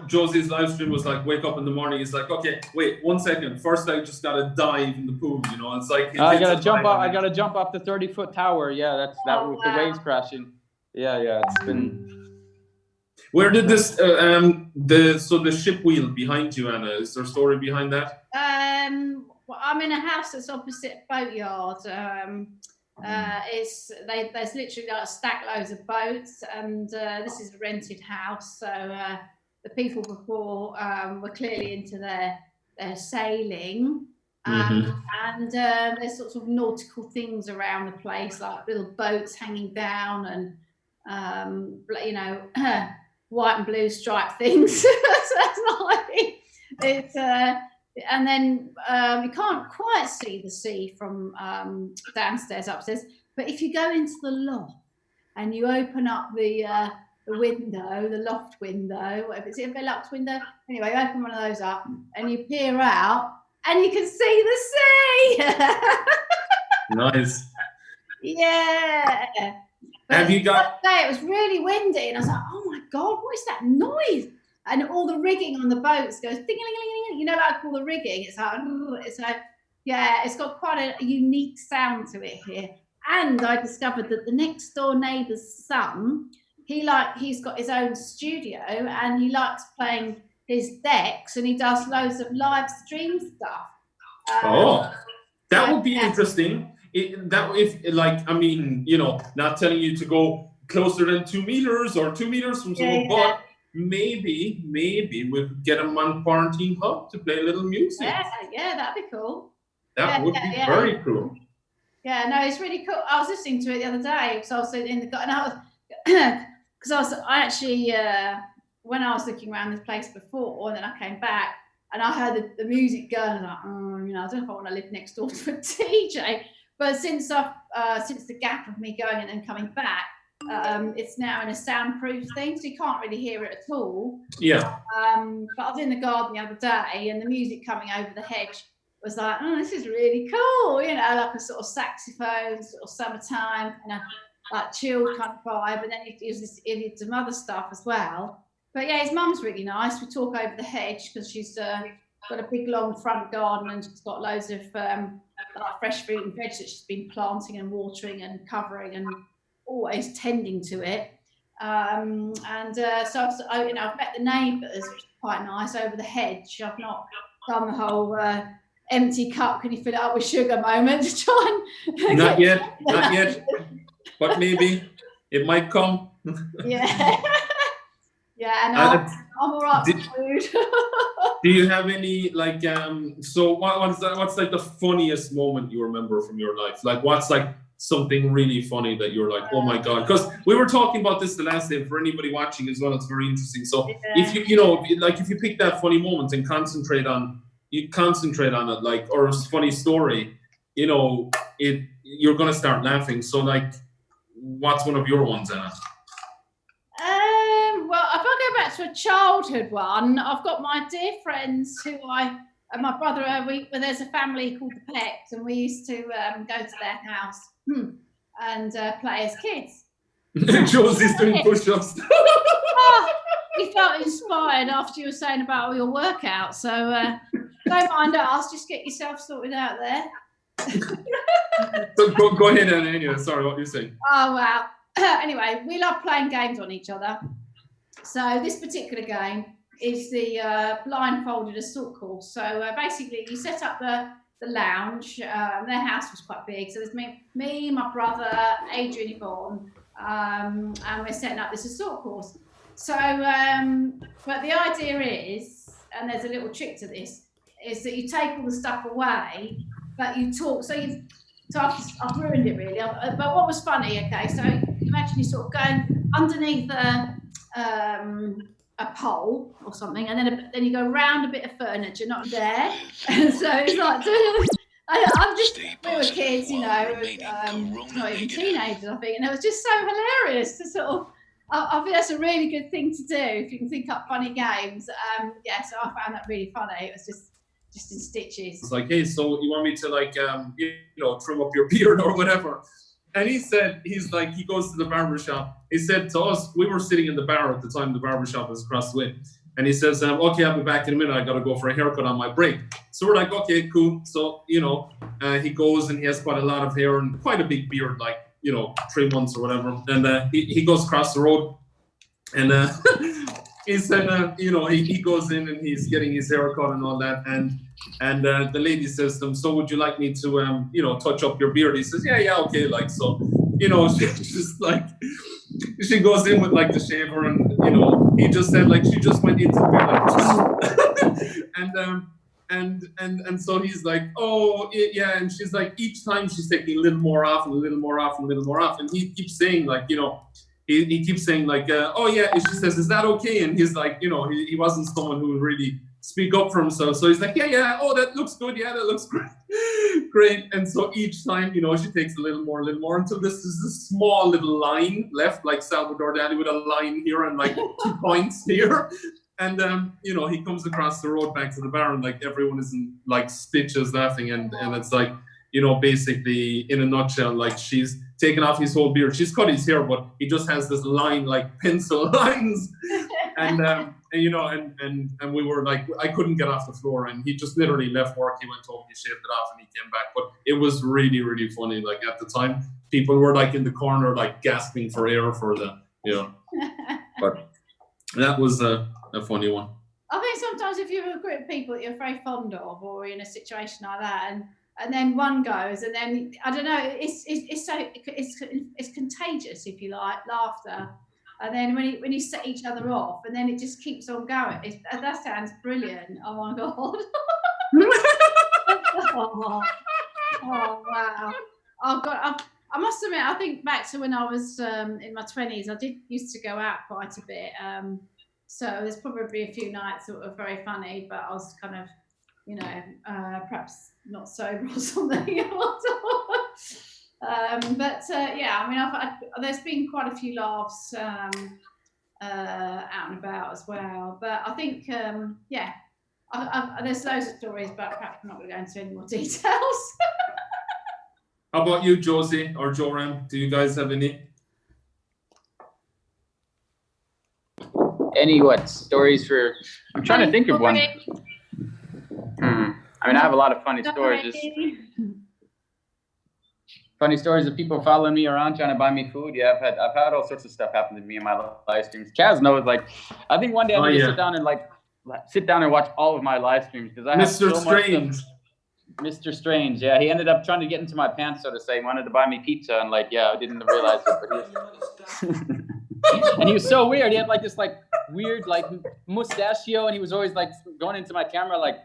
S1: Josie's live stream was like, wake up in the morning. He's like, okay, wait 1 second. First, I just gotta dive in the pool. It's like
S2: I gotta jump off. I gotta jump off the 30-foot tower. Yeah, that with the waves crashing. Yeah, it's been.
S1: Where did this the ship wheel behind you, Anna? Is there a story behind that?
S4: Well, I'm in a house that's opposite a boatyard. There's literally like stack loads of boats, and this is a rented house. So the people before were clearly into their sailing. And there's sorts of nautical things around the place, like little boats hanging down, and white and blue striped things. So that's nice. It's and then you can't quite see the sea from downstairs, upstairs. But if you go into the loft and you open up the window, the loft window, whatever it's a Velux window. Anyway, you open one of those up and you peer out, and you can see the sea.
S1: Nice.
S4: Yeah. But
S1: Have you got?
S4: It was really windy, and I was like, "Oh my god, what is that noise?" And all the rigging on the boats goes ding-a-ling-a-ling-a-ling. Like all the rigging. It's like, yeah, it's got quite a unique sound to it here. And I discovered that the next door neighbour's son, he's got his own studio, and he likes playing his decks, and he does loads of live stream stuff.
S1: That would be interesting. Not telling you to go closer than 2 meters or 2 meters from someone, but maybe we could get him on QuarantineHub to play a little music.
S4: Yeah, that'd be cool.
S1: That would be very cool.
S4: Yeah, no, it's really cool. I was listening to it the other day because I was in the garden, and when I was looking around this place before, and then I came back and I heard the music going, and I don't know if I want to live next door to a DJ. But since the gap of me going and then coming back, it's now in a soundproof thing, so you can't really hear it at all.
S1: Yeah.
S4: But I was in the garden the other day, and the music coming over the hedge was like, oh, this is really cool, like a sort of saxophone, sort of summertime, kind of like chilled kind of vibe. And then he did some other stuff as well. But yeah, his mum's really nice. We talk over the hedge because she's got a big long front garden, and she's got loads of fresh fruit and veg that she's been planting and watering and covering and always tending to it. So I've met the neighbours, which is quite nice, over the hedge. I've not done the whole empty cup, can you fill it up with sugar moment to try and
S1: not yet, but maybe It might come.
S4: Yeah. Yeah, and I'm all right with food.
S1: Do you have any like so what's like the funniest moment you remember from your life? Like what's like something really funny that you're like, oh my god? Because we were talking about this the last day. For anybody watching as well, it's very interesting. So if if you pick that funny moment and concentrate on it, like, or a funny story, you're gonna start laughing. So like, what's one of your ones, Anna?
S4: Well, if I go back to a childhood one, I've got my dear friends who and my brother, there's a family called the Pecks, and we used to go to their house and play as kids.
S1: Josie's doing push-ups.
S4: We felt inspired after you were saying about all your workouts, so don't mind us, just get yourself sorted out there.
S1: So go ahead, Anna. Sorry, what you're saying.
S4: Oh, wow. Anyway, we love playing games on each other. So this particular game is the blindfolded assault course. So basically, you set up the lounge. Their house was quite big. So there's me, my brother, Adrian, Yvonne, and we're setting up this assault course. So, but the idea is, and there's a little trick to this, is that you take all the stuff away, but you talk. So I've ruined it really. But what was funny? Okay, so imagine you sort of going underneath a pole or something, and then you go round a bit of furniture, not there. And so it's like, we were kids, not even teenagers, I think, and it was just so hilarious to sort of. I think that's a really good thing to do if you can think up funny games. So I found that really funny. It was just in stitches.
S1: It's like, hey, so you want me to like, trim up your beard or whatever? And he goes to the barber shop. He said to us, we were sitting in the bar at the time, the barber shop was across the way. And he says, okay, I'll be back in a minute. I got to go for a haircut on my break. So we're like, okay, cool. So, he goes and he has quite a lot of hair and quite a big beard, like, 3 months or whatever. And he goes across the road and he said, he goes in and he's getting his haircut and all that. And the lady says to him, so would you like me to, touch up your beard? He says, yeah, okay. Like, so, she just like, she goes in with like the shaver and, he just said like, she just went into the like, and so he's like, oh, yeah. And she's like, each time she's taking a little more off and a little more off and a little more off. And he keeps saying like, he keeps saying like, oh yeah. And she says, is that okay? And he's like, he wasn't someone who would really speak up for himself. So he's like, yeah. Oh, that looks good. Yeah, that looks great. Great. And so each time, she takes a little more until this is a small little line left, like Salvador Dali with a line here and like 2 points here. And he comes across the road back to the bar and like everyone is in like stitches laughing and it's like, basically in a nutshell, like she's taken off his whole beard. She's cut his hair, but he just has this line like pencil lines. And we were like, I couldn't get off the floor and he just literally left work. He went home, he shaved it off and he came back. But it was really, really funny. Like at the time, people were like in the corner, like gasping for air for the, but that was a funny one.
S4: I think sometimes if you're a group of people that you're very fond of or in a situation like that and then one goes and then, I don't know, it's contagious, if you like, laughter. And then when you set each other off, and then it just keeps on going. That sounds brilliant. Oh my god! Oh wow! Oh god! I must admit, I think back to when I was in my 20s. I did used to go out quite a bit. So there's probably a few nights that were very funny, but I was kind of, perhaps not sober or something. There's been quite a few laughs out and about as well. But I think, there's loads of stories, but perhaps I'm not going to go into any more details.
S1: How about you, Josie or Joram? Do you guys have any?
S2: Any stories for? I'm trying to think of one. I have a lot of funny stories. Funny stories of people following me around trying to buy me food. Yeah, I've had all sorts of stuff happen to me in my live streams. Chaz knows, like, I think one day I need to sit down and watch all of my live streams because I have
S1: Mr.
S2: so
S1: Strange.
S2: much stuff. Mr. Strange, yeah, he ended up trying to get into my pants, so to say. He wanted to buy me pizza, and like, yeah, I didn't realize it, but and he was so weird. He had like this like weird like mustachio, and he was always like going into my camera like,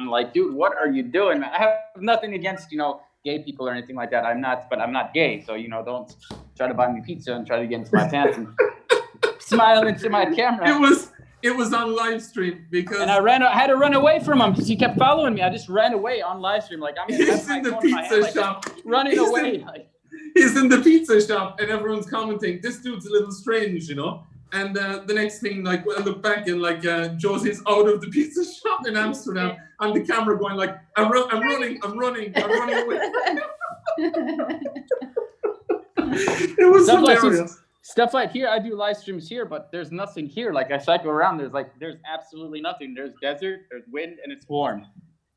S2: like, dude, what are you doing? I have nothing against gay people or anything like that. I'm not gay, so don't try to buy me pizza and try to get into my pants and smile into my camera.
S1: It was on live stream because
S2: I had to run away from him because he kept following me. I just ran away on live stream, like
S1: he's in the pizza shop,
S2: running away.
S1: He's in the pizza shop, and everyone's commenting, "This dude's a little strange," And the next thing, like, I look back and like Josie's out of the pizza shop in Amsterdam, and the camera going like, I'm running away." It was hilarious.
S2: Stuff like here, I do live streams here, but there's nothing here. Like I cycle around, there's absolutely nothing. There's desert, there's wind, and it's warm.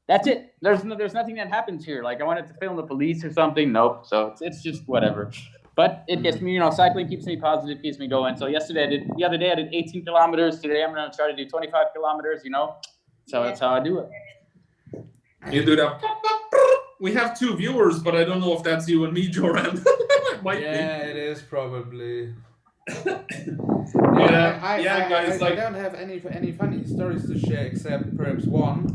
S2: That's it. There's nothing that happens here. Like I wanted to film the police or something. Nope. So it's just whatever. But it gets me, cycling keeps me positive, keeps me going. So the other day I did 18 kilometers. Today I'm going to try to do 25 kilometers, So that's how I do it.
S1: You do that. We have 2 viewers, but I don't know if that's you and me, Joran.
S3: It is probably.
S1: Guys.
S3: I don't have any funny stories to share except perhaps one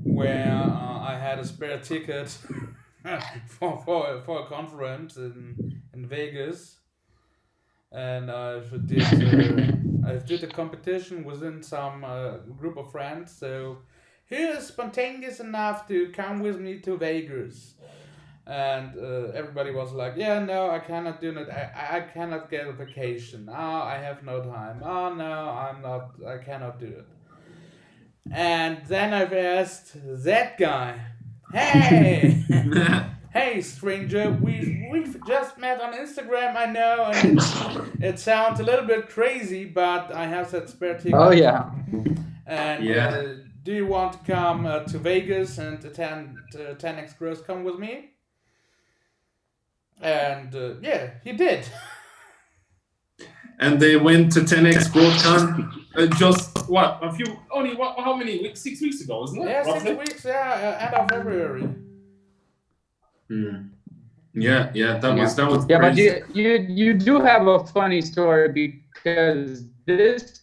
S3: where I had a spare ticket for a conference in Vegas, and I did a competition within some group of friends. So who is spontaneous enough to come with me to Vegas? And everybody was like, yeah, no, I cannot do it. I cannot get a vacation. Oh, I have no time. Oh, no, I cannot do it. And then I've asked that guy, hey, hey, stranger, we've just met on Instagram, I know, and it sounds a little bit crazy, but I have that spare ticket.
S2: Oh, yeah.
S3: And do you want to come to Vegas and attend 10X Growth Come with me? And he did.
S1: And they went to 10X GrowthCon just how many weeks? 6 weeks ago, isn't it?
S3: Yeah,
S1: roughly?
S3: 6 weeks. Yeah, end of February.
S1: Yeah, that was
S2: yeah,
S1: crazy.
S2: but you do have a funny story because this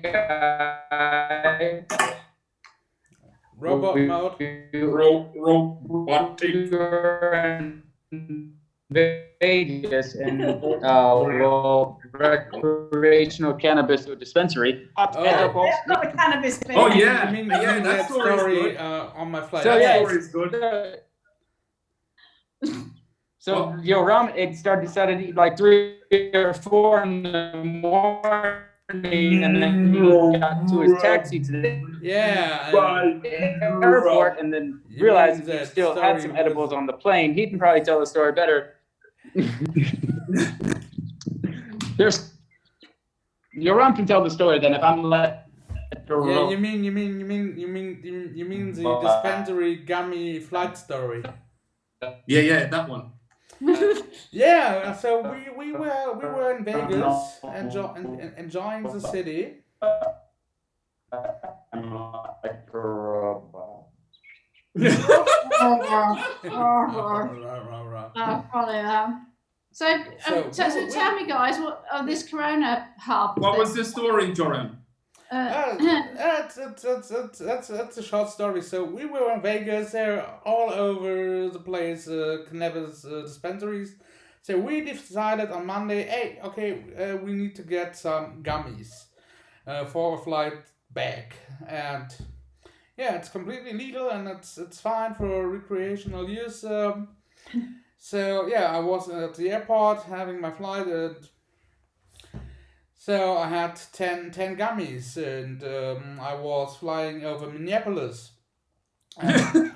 S2: guy.
S3: Robot mode.
S2: Vegas and recreational cannabis dispensary.
S4: Not the cannabis bit.
S1: Oh yeah,
S3: I mean,
S1: that story
S3: on my flight.
S2: So
S1: that
S2: yeah,
S1: story is good.
S2: So Ram, it started like 3 or 4 in the morning, and then he got to his taxi today.
S3: Yeah.
S2: Airport, and then realized he still had some edibles on the plane. He can probably tell the story better. Yoram can tell the story then if I'm let.
S3: Yeah, you mean the dispensary gummy flight story?
S1: Yeah, that one.
S3: Yeah, so we were in Vegas enjoying the city.
S4: So tell me, guys, what this Corona Hub?
S1: What was the story, Joran?
S3: That's a short story. So we were in Vegas. They're all over the place, cannabis dispensaries. So we decided on Monday, hey, okay, we need to get some gummies for a flight back, and yeah, it's completely legal and it's fine for recreational use. So yeah, I was at the airport having my flight. So I had 10 gummies, and I was flying over Minneapolis. I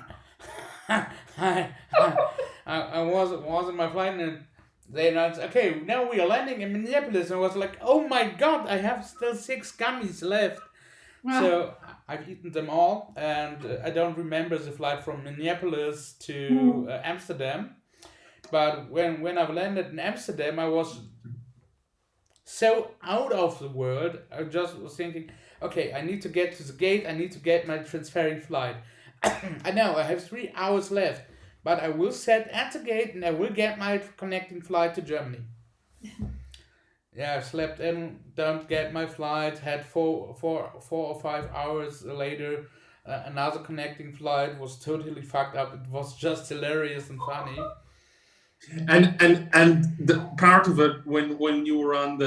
S3: was in my flight, and they announced, okay, now we are landing in Minneapolis. And I was like, oh my god, I have still 6 gummies left. Wow. So I've eaten them all, and I don't remember the flight from Minneapolis to Amsterdam. But when I landed in Amsterdam, I was so out of the world. I just was thinking, okay, I need to get to the gate. I need to get my transferring flight. I know I have 3 hours left, but I will set at the gate and I will get my connecting flight to Germany. Yeah, I slept in, don't get my flight, had 4 or 5 hours later, another connecting flight, was totally fucked up. It was just hilarious and funny.
S1: And the part of it when you were on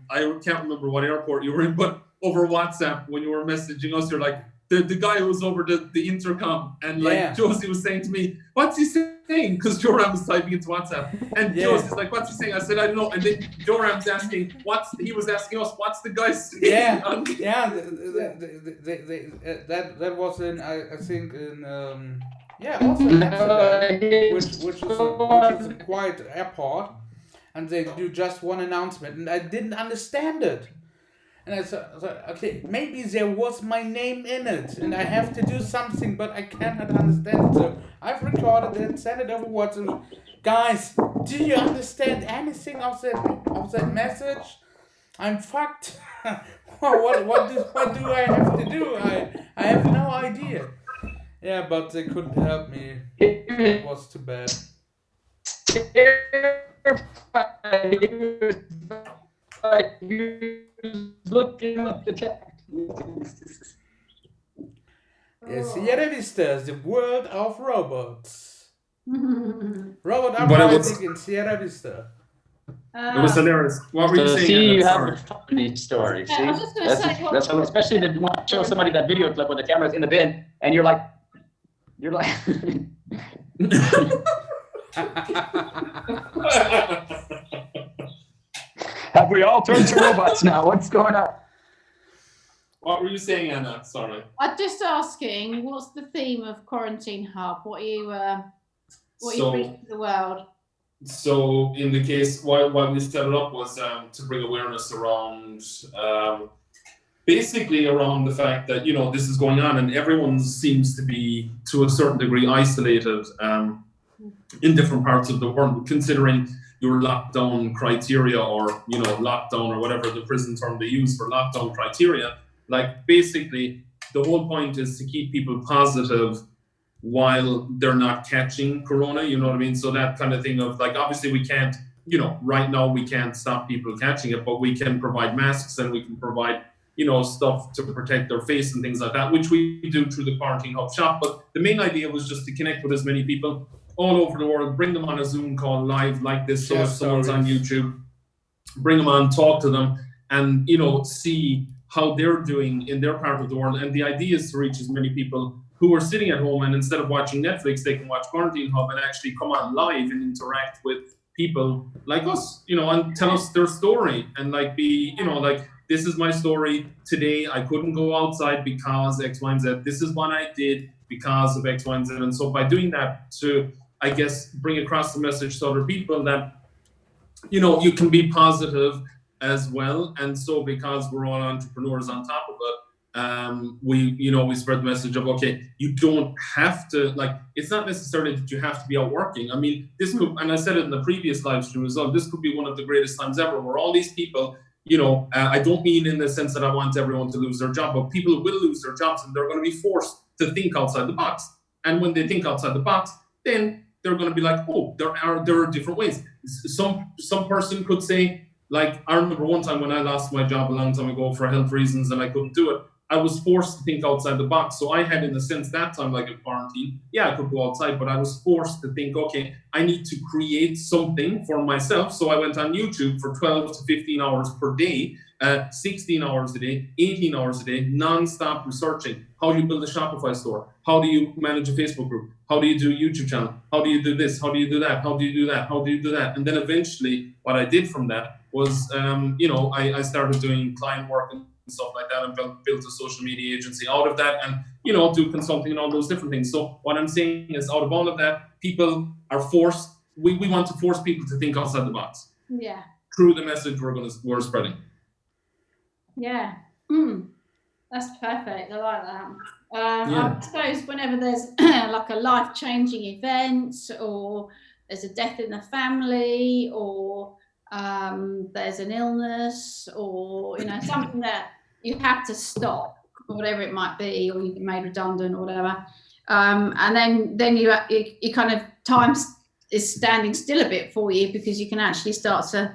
S1: I can't remember what airport you were in, but over WhatsApp when you were messaging us, you're like the guy who was over the intercom, and like
S3: Yeah.
S1: Josie was saying to me, "What's he saying?" Because Joram was typing into WhatsApp, and
S3: Yeah.
S1: Josie's like, "What's he saying?" I said, "I don't know." And then Joram's asking, he was asking us, "What's the guy saying?"
S3: Yeah,
S1: on-
S3: yeah. That was in I think in also in Amsterdam, which is a quiet airport, and they do just one announcement, and I didn't understand it. And I thought, okay, maybe there was my name in it, and I have to do something, but I cannot understand it. So I've recorded it, sent it over WhatsApp. Guys, do you understand anything of that message? I'm fucked. what do I have to do? I have no idea. Yeah, but they couldn't help me. It was too bad.
S2: Looking at the chat.
S3: Sierra Vista, the world of robots. Robot
S1: But it was-
S3: uprising in Sierra Vista.
S1: It was hilarious. What were you
S2: So
S1: saying?
S2: see,
S1: Anna?
S2: you have
S1: Sorry.
S2: a funny story.
S4: Yeah,
S2: See,
S4: I was just gonna say, what-
S2: that's how, especially if you want to show somebody that video clip where the camera's in the bin, and you're like, have we all turned to robots now? What's going on?
S1: What were you saying, Anna? Sorry.
S4: I'm just asking, what's the theme of Quarantine Hub? What are you bringing to the world?
S1: So in the case, why we set it up was to bring awareness around, basically around the fact that, this is going on and everyone seems to be, to a certain degree, isolated in different parts of the world, considering your lockdown criteria or, lockdown or whatever the prison term they use for lockdown criteria. Like, basically, the whole point is to keep people positive while they're not catching corona, you know what I mean? So that kind of thing of, like, obviously we can't, right now we can't stop people catching it, but we can provide masks and we can provide, stuff to protect their face and things like that, which we do through the QuarantineHub shop. But the main idea was just to connect with as many people all over the world, bring them on a Zoom call live like this. So if someone's on YouTube, bring them on, talk to them, and, see how they're doing in their part of the world. And the idea is to reach as many people who are sitting at home, and instead of watching Netflix, they can watch QuarantineHub and actually come on live and interact with people like us, and tell us their story and be, this is my story today. I couldn't go outside because X, Y, and Z. This is what I did because of X, Y, and Z. And so by doing that, to, I guess, bring across the message to other people that, you can be positive as well. And so because we're all entrepreneurs on top of it, we spread the message of, okay, you don't have to, it's not necessarily that you have to be out working. I mean, this could, and I said it in the previous live stream as well, this could be one of the greatest times ever where all these people, I don't mean in the sense that I want everyone to lose their job, but people will lose their jobs and they're going to be forced to think outside the box. And when they think outside the box, then they're going to be like, oh, there are different ways. Some person could say, I remember one time when I lost my job a long time ago for health reasons and I couldn't do it, I was forced to think outside the box. So I had, in a sense, that time, a quarantine. Yeah, I could go outside, but I was forced to think, okay, I need to create something for myself. So I went on YouTube for 12 to 15 hours per day, 16 hours a day, 18 hours a day, non-stop researching. How do you build a Shopify store? How do you manage a Facebook group? How do you do a YouTube channel? How do you do this? How do you do that? How do you do that? How do you do that? And then eventually what I did from that was, I started doing client work and stuff like that and built a social media agency out of that and, do consulting and all those different things. So what I'm saying is, out of all of that, people are forced, we want to force people to think outside the box.
S4: Yeah.
S1: Through the message we're spreading.
S4: Yeah. That's perfect. I like that.
S1: Yeah.
S4: I suppose whenever there's a life-changing event, or there's a death in the family, or there's an illness, or something that you have to stop, whatever it might be, or you've been made redundant or whatever, And then you kind of time is standing still a bit for you, because you can actually start to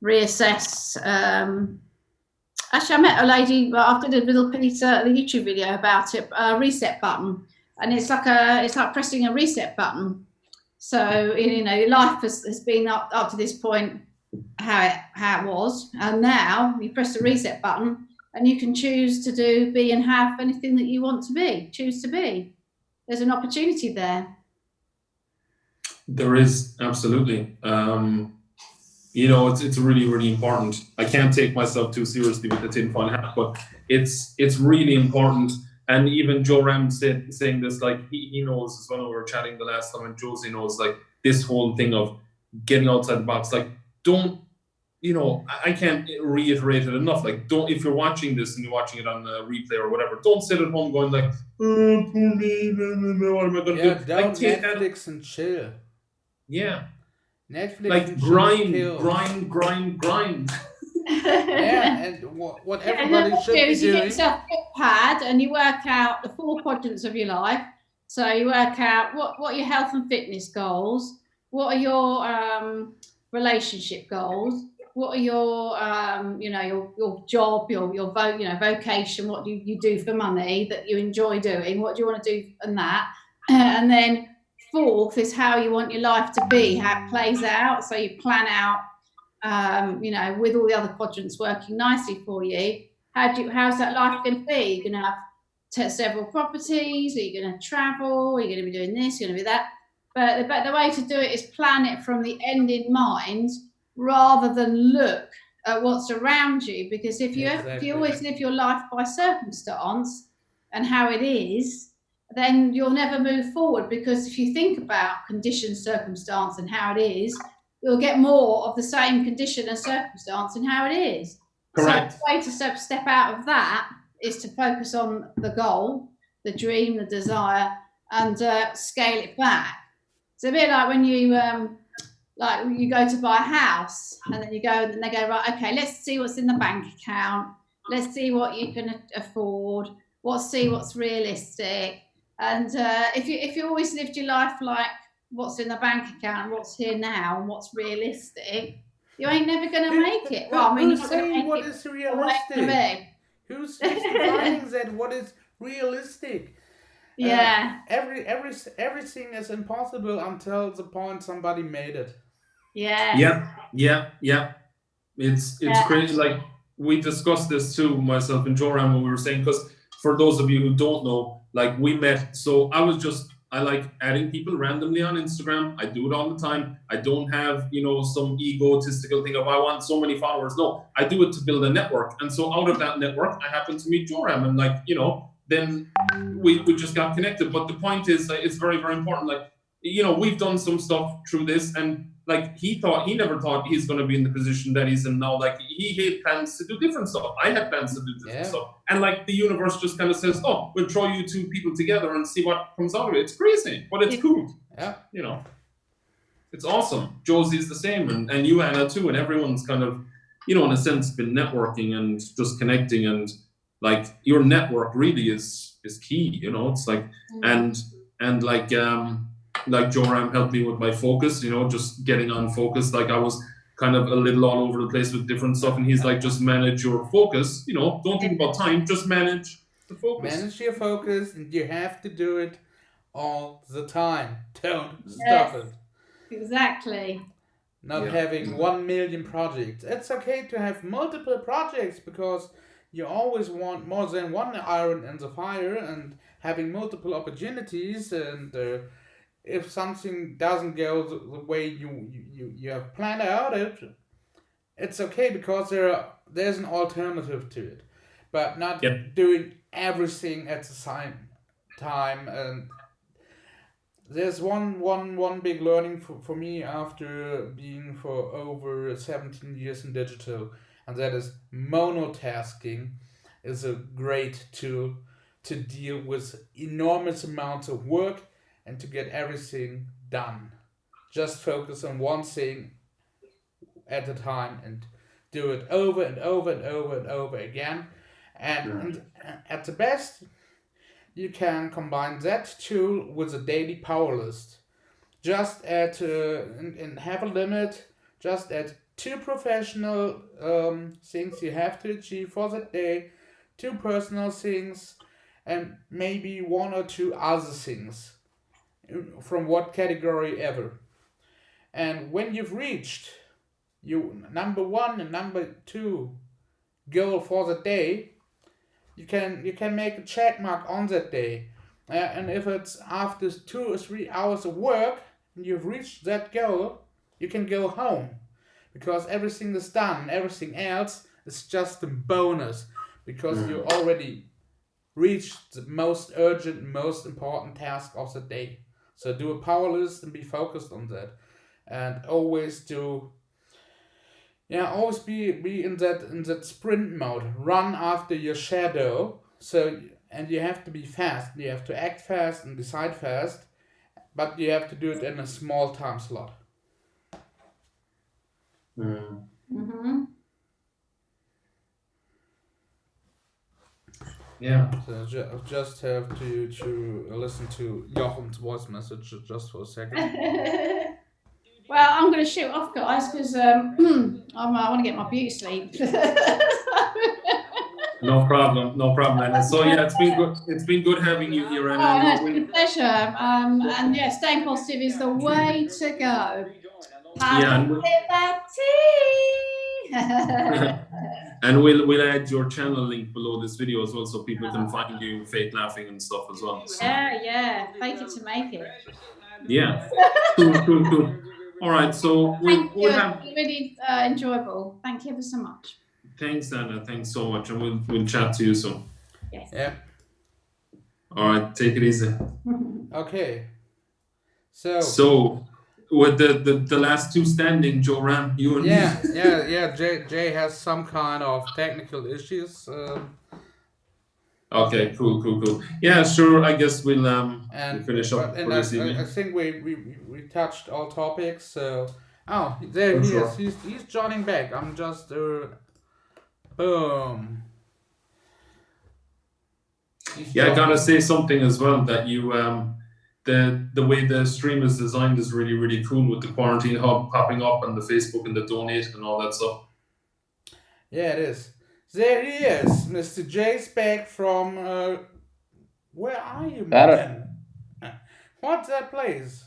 S4: reassess. Actually, I met a lady after the little piece, the YouTube video about it, a reset button, and it's like pressing a reset button. So your life has been up to this point how it was, and now you press the reset button, and you can choose to be and have anything that you want to choose to be. There's an opportunity there.
S1: There is, absolutely. It's really, really important. I can't take myself too seriously with the tinfoil hat, but it's really important. And even Joe Ram saying this, like he knows as well. We were chatting the last time, and Josie knows, like, this whole thing of getting outside the box. Like, don't, I can't reiterate it enough. Like, don't, if you're watching this and you're watching it on the replay or whatever, don't sit at home going like, oh, poor me, what am I going to do?
S3: Don't Netflix and chill.
S1: Yeah.
S3: Netflix
S1: like
S3: and
S1: grind.
S3: Yeah, and what everybody should be
S4: you
S3: doing.
S4: get yourself a pad and you work out the 4 quadrants of your life. So you work out what are your health and fitness goals, what are your relationship goals, what are your your job, your vocation, what do you do for money that you enjoy doing, what do you want to do, and that, and then 4th is how you want your life to be, how it plays out. So you plan out, with all the other quadrants working nicely for you. How's that life going to be? You're going to have several properties. Are you going to travel? Are you going to be doing this? You're going to be that. But the way to do it is plan it from the end in mind, rather than look at what's around you. Because if you always live your life by circumstance and how it is, then you'll never move forward. Because if you think about condition, circumstance, and how it is, you'll get more of the same condition and circumstance and how it is.
S1: Correct.
S4: So the way to step out of that is to focus on the goal, the dream, the desire, and scale it back. It's a bit like when you go to buy a house, and then you go and they go, right, okay, let's see what's in the bank account. Let's see what you can afford. See what's realistic. And if you always lived your life like what's in the bank account and what's here now and what's realistic, you ain't never going to make it. Well,
S3: Who's saying what is realistic? Who's defining that? What is realistic?
S4: Yeah.
S3: Everything is impossible until the point somebody made it.
S4: Yeah.
S1: Yeah. It's crazy. Like, we discussed this too, myself and Joram, when we were saying, because for those of you who don't know, like, we met. So I like adding people randomly on Instagram. I do it all the time. I don't have, some egotistical thing of I want so many followers. No, I do it to build a network. And so out of that network, I happened to meet Joram, and then we just got connected. But the point is, it's very, very important. Like, we've done some stuff through this, and like, he never thought he's going to be in the position that he's in now. Like, he had plans to do different stuff. I had plans to do different stuff. And like, the universe just kind of says, oh, we'll throw you 2 people together and see what comes out of it. It's crazy, but it's cool.
S3: Yeah.
S1: It's awesome. Josie's the same, and you, Anna, too. And everyone's kind of, in a sense, been networking and just connecting. And like, your network really is key, it's like, and like Joram helped me with my focus, just getting on focus. Like, I was kind of a little all over the place with different stuff, and he's like, just manage your focus, don't think about time, just manage the focus.
S3: Manage your focus, and you have to do it all the time. Don't stop it.
S4: Exactly.
S3: Not having 1 million projects. It's okay to have multiple projects, because you always want more than one iron in the fire, and having multiple opportunities. And if something doesn't go the way you have planned out it's okay, because there's an alternative to it, but not doing everything at the same time. And there's one big learning for me after being for over 17 years in digital, and that is monotasking is a great tool to deal with enormous amounts of work and to get everything done. Just focus on one thing at a time and do it over and over and over and over again. And at the best, you can combine that tool with a daily power list. Just add and have a limit. Just add 2 professional things you have to achieve for that day, 2 personal things, and maybe 1 or 2 other things from what category ever. And when you've reached your number 1 and number 2 goal for the day, you can make a check mark on that day. And if it's after 2 or 3 hours of work and you've reached that goal, you can go home, because everything is done. Everything else is just a bonus, because you already reached the most urgent, most important task of the day. So do a power list and be focused on that, and always be in that sprint mode. Run after your shadow. And you have to be fast. You have to act fast and decide fast, but you have to do it in a small time slot.
S4: Mm-hmm.
S3: Yeah. So just have to listen to Jochem's voice message just for a second.
S4: Well, I'm going to shoot off, guys, because I want to get my beauty sleep.
S1: No problem, Anna. So yeah, it's been good having you here, Anna.
S4: Oh, no, it's been a pleasure. And yeah, staying positive is the way to go.
S1: And we'll add your channel link below this video as well, so people can find you fake laughing and stuff as well. So.
S4: Yeah, fake it to make it.
S1: Yeah, cool. All right, so we'll have
S4: really enjoyable. Thank you ever so much.
S1: Thanks, Anna. Thanks so much, and we'll chat to you soon.
S4: Yes.
S3: Yeah.
S1: All right, take it easy.
S3: Okay.
S1: So with the last 2 standing, Joe Ram, you and me.
S3: Yeah. Jay has some kind of technical issues.
S1: Okay, cool. Yeah, sure. I guess we'll finish up for this evening.
S3: I think we touched all topics. So there he is. He's joining back. I'm just boom.
S1: Yeah, I gotta say something as well, that you the way the stream is designed is really, really cool, with the Quarantine Hub popping up and the Facebook and the donate and all that stuff.
S3: Yeah, it is. There he is, Mr. Jay's back from where are you, man? What's that place?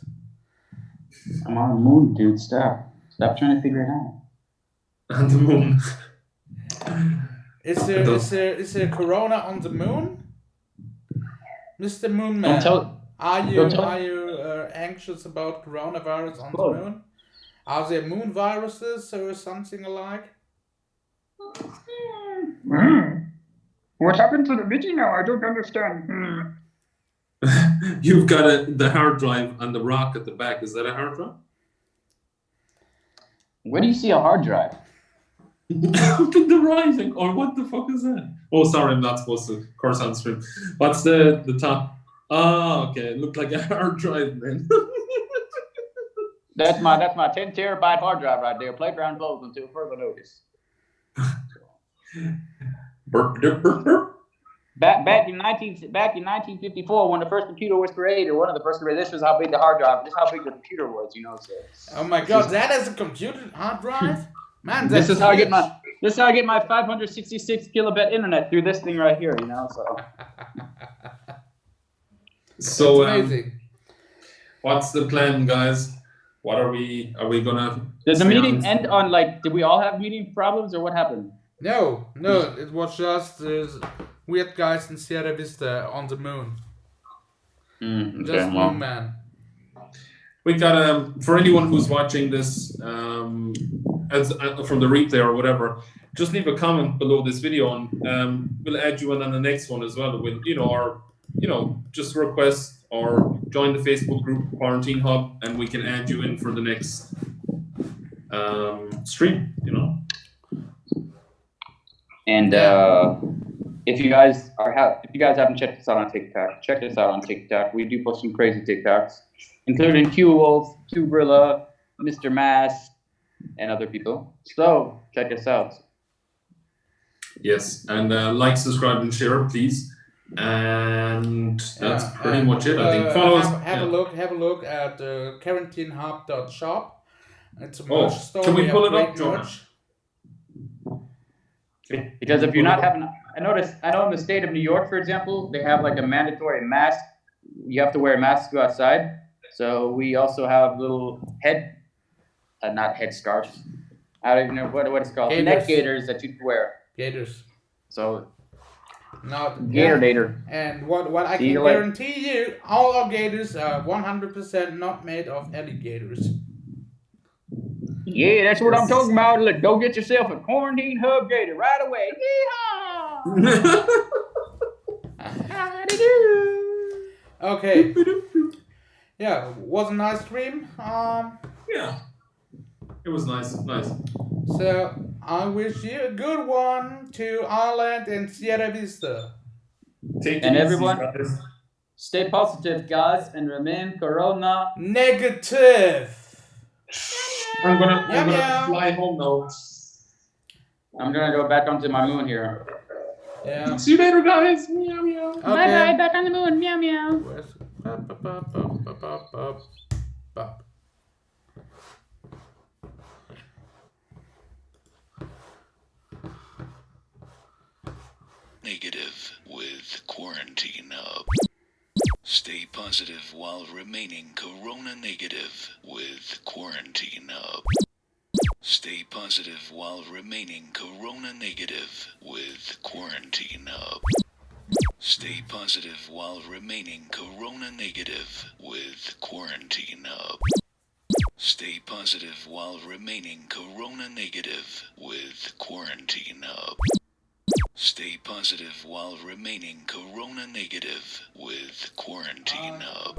S2: I'm on the moon, dude. Stop trying to figure it out.
S1: On the moon.
S3: Is there corona on the moon? Mr. Moon Man, are you anxious about coronavirus on the moon? Are there moon viruses or something alike?
S6: What happened to the video now? I don't understand.
S1: You've got the hard drive and the rock at the back. Is that a hard drive?
S2: Where do you see a hard drive?
S1: The rising, or what the fuck is that? Oh, sorry, I'm not supposed to curse on stream. What's the top? Oh, okay, it looked like a hard drive, man.
S2: That's my 10 terabyte hard drive right there. Playground closed until further notice. Back in 1954, when the first computer was created, one of the first created, this was how big the hard drive. This is how big the computer was, So.
S3: Oh my God, that is a computer hard drive, man.
S2: This is how I get my 566 kilobit internet through this thing right here,
S1: So
S3: amazing.
S1: What's the plan, guys? What are we gonna?
S2: Does the meeting end on did we all have meeting problems or what happened?
S3: No, it was just weird guys in Sierra Vista on the moon. Just Moon Man.
S1: We got for anyone who's watching this from the replay or whatever, just leave a comment below this video, and we'll add you in on the next one as well. We'll just request or join the Facebook group Quarantine Hub, and we can add you in for the next stream.
S2: And if you guys haven't checked us out on TikTok, check us out on TikTok. We do post some crazy TikToks, including Q-Wolf, Q-Brilla, Mr. Mass, and other people. So check us out.
S1: Yes, and like, subscribe, and share, please. And that's
S3: Yeah,
S1: pretty
S3: and
S1: much it. I think follow us.
S3: have
S1: Yeah.
S3: a look at QuarantineHub.shop. It's a merch
S1: Oh,
S3: store.
S1: can we pull
S3: have
S1: it up,
S3: great
S1: Jonah?
S3: merch.
S2: Because if you're not having, I know in the state of New York, for example, they have like a mandatory mask. You have to wear a mask to go outside. So we also have little not head scarves. I don't even know what it's called.
S3: Gaiters.
S2: Neck gaiters that you wear.
S3: Gators.
S2: So
S3: Not
S2: gator
S3: yeah.
S2: dater.
S3: And what I
S2: See
S3: can
S2: you later.
S3: guarantee you, all our gators are 100% not made of alligators.
S2: Yeah, that's what I'm talking about. Look, go get yourself a Quarantine Hub gator right away. Yeehaw!
S3: Okay. Yeah, was a nice stream.
S1: Yeah. It was nice.
S3: So I wish you a good one to Ireland and Sierra Vista.
S1: Take it
S2: And
S1: easy,
S2: everyone,
S1: guys.
S2: stay positive, guys, and remain Corona
S3: Negative.
S1: I'm gonna
S3: meow.
S1: fly home now.
S2: I'm gonna go back onto my moon here.
S3: Yeah.
S1: See you later, guys. Meow meow.
S3: Okay.
S2: Bye bye, back on the moon. Meow meow.
S3: Where's- Bop.
S5: Negative with QuarantineHub. Stay positive while remaining corona negative with QuarantineHub. Stay positive while remaining corona negative with QuarantineHub. Stay positive while remaining corona negative with QuarantineHub. Stay positive while remaining corona negative with QuarantineHub. Stay positive while remaining corona negative with QuarantineHub.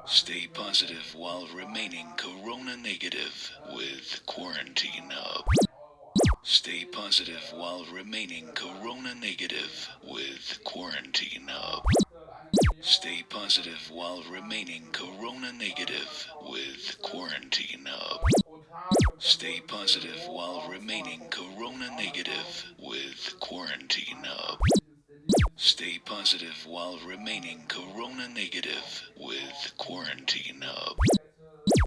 S5: Stay positive while remaining corona negative with QuarantineHub. Stay positive while remaining corona negative with QuarantineHub. Stay positive while remaining corona negative with QuarantineHub. Stay positive while remaining corona negative with QuarantineHub. Stay positive while remaining corona negative with QuarantineHub. Stay positive while remaining corona negative with QuarantineHub.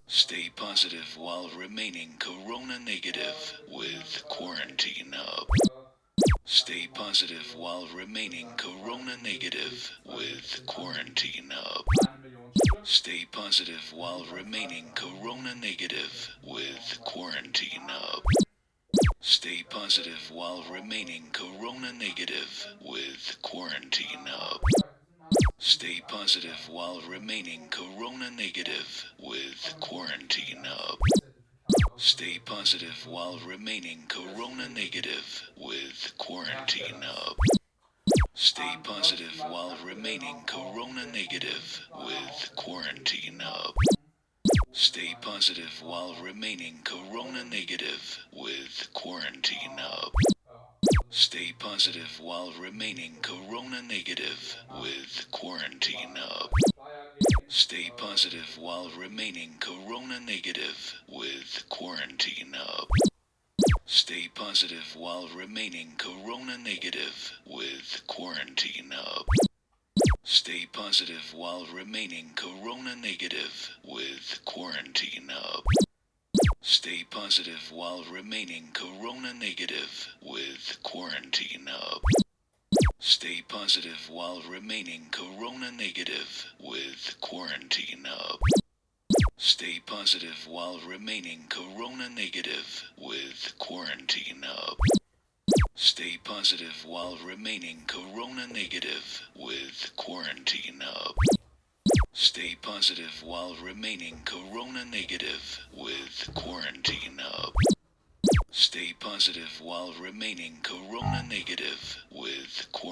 S5: Stay positive while remaining corona negative with QuarantineHub. Stay positive while remaining corona negative with QuarantineHub. Stay positive while remaining corona negative with QuarantineHub. Stay positive while remaining corona negative with QuarantineHub. Stay positive while remaining corona negative with QuarantineHub. Stay positive while remaining corona negative with QuarantineHub. Stay positive while remaining corona negative with QuarantineHub. Stay positive while remaining corona negative with QuarantineHub. Stay positive while remaining corona negative with QuarantineHub. Stay positive while remaining corona negative with QuarantineHub. Stay positive while remaining corona negative with QuarantineHub. Stay positive while remaining corona negative with QuarantineHub. Stay positive while remaining corona negative with QuarantineHub. Stay positive while remaining corona negative with QuarantineHub. Stay positive while remaining corona negative with QuarantineHub. Stay positive while remaining corona negative with QuarantineHub. Stay positive while remaining corona negative with QuarantineHub.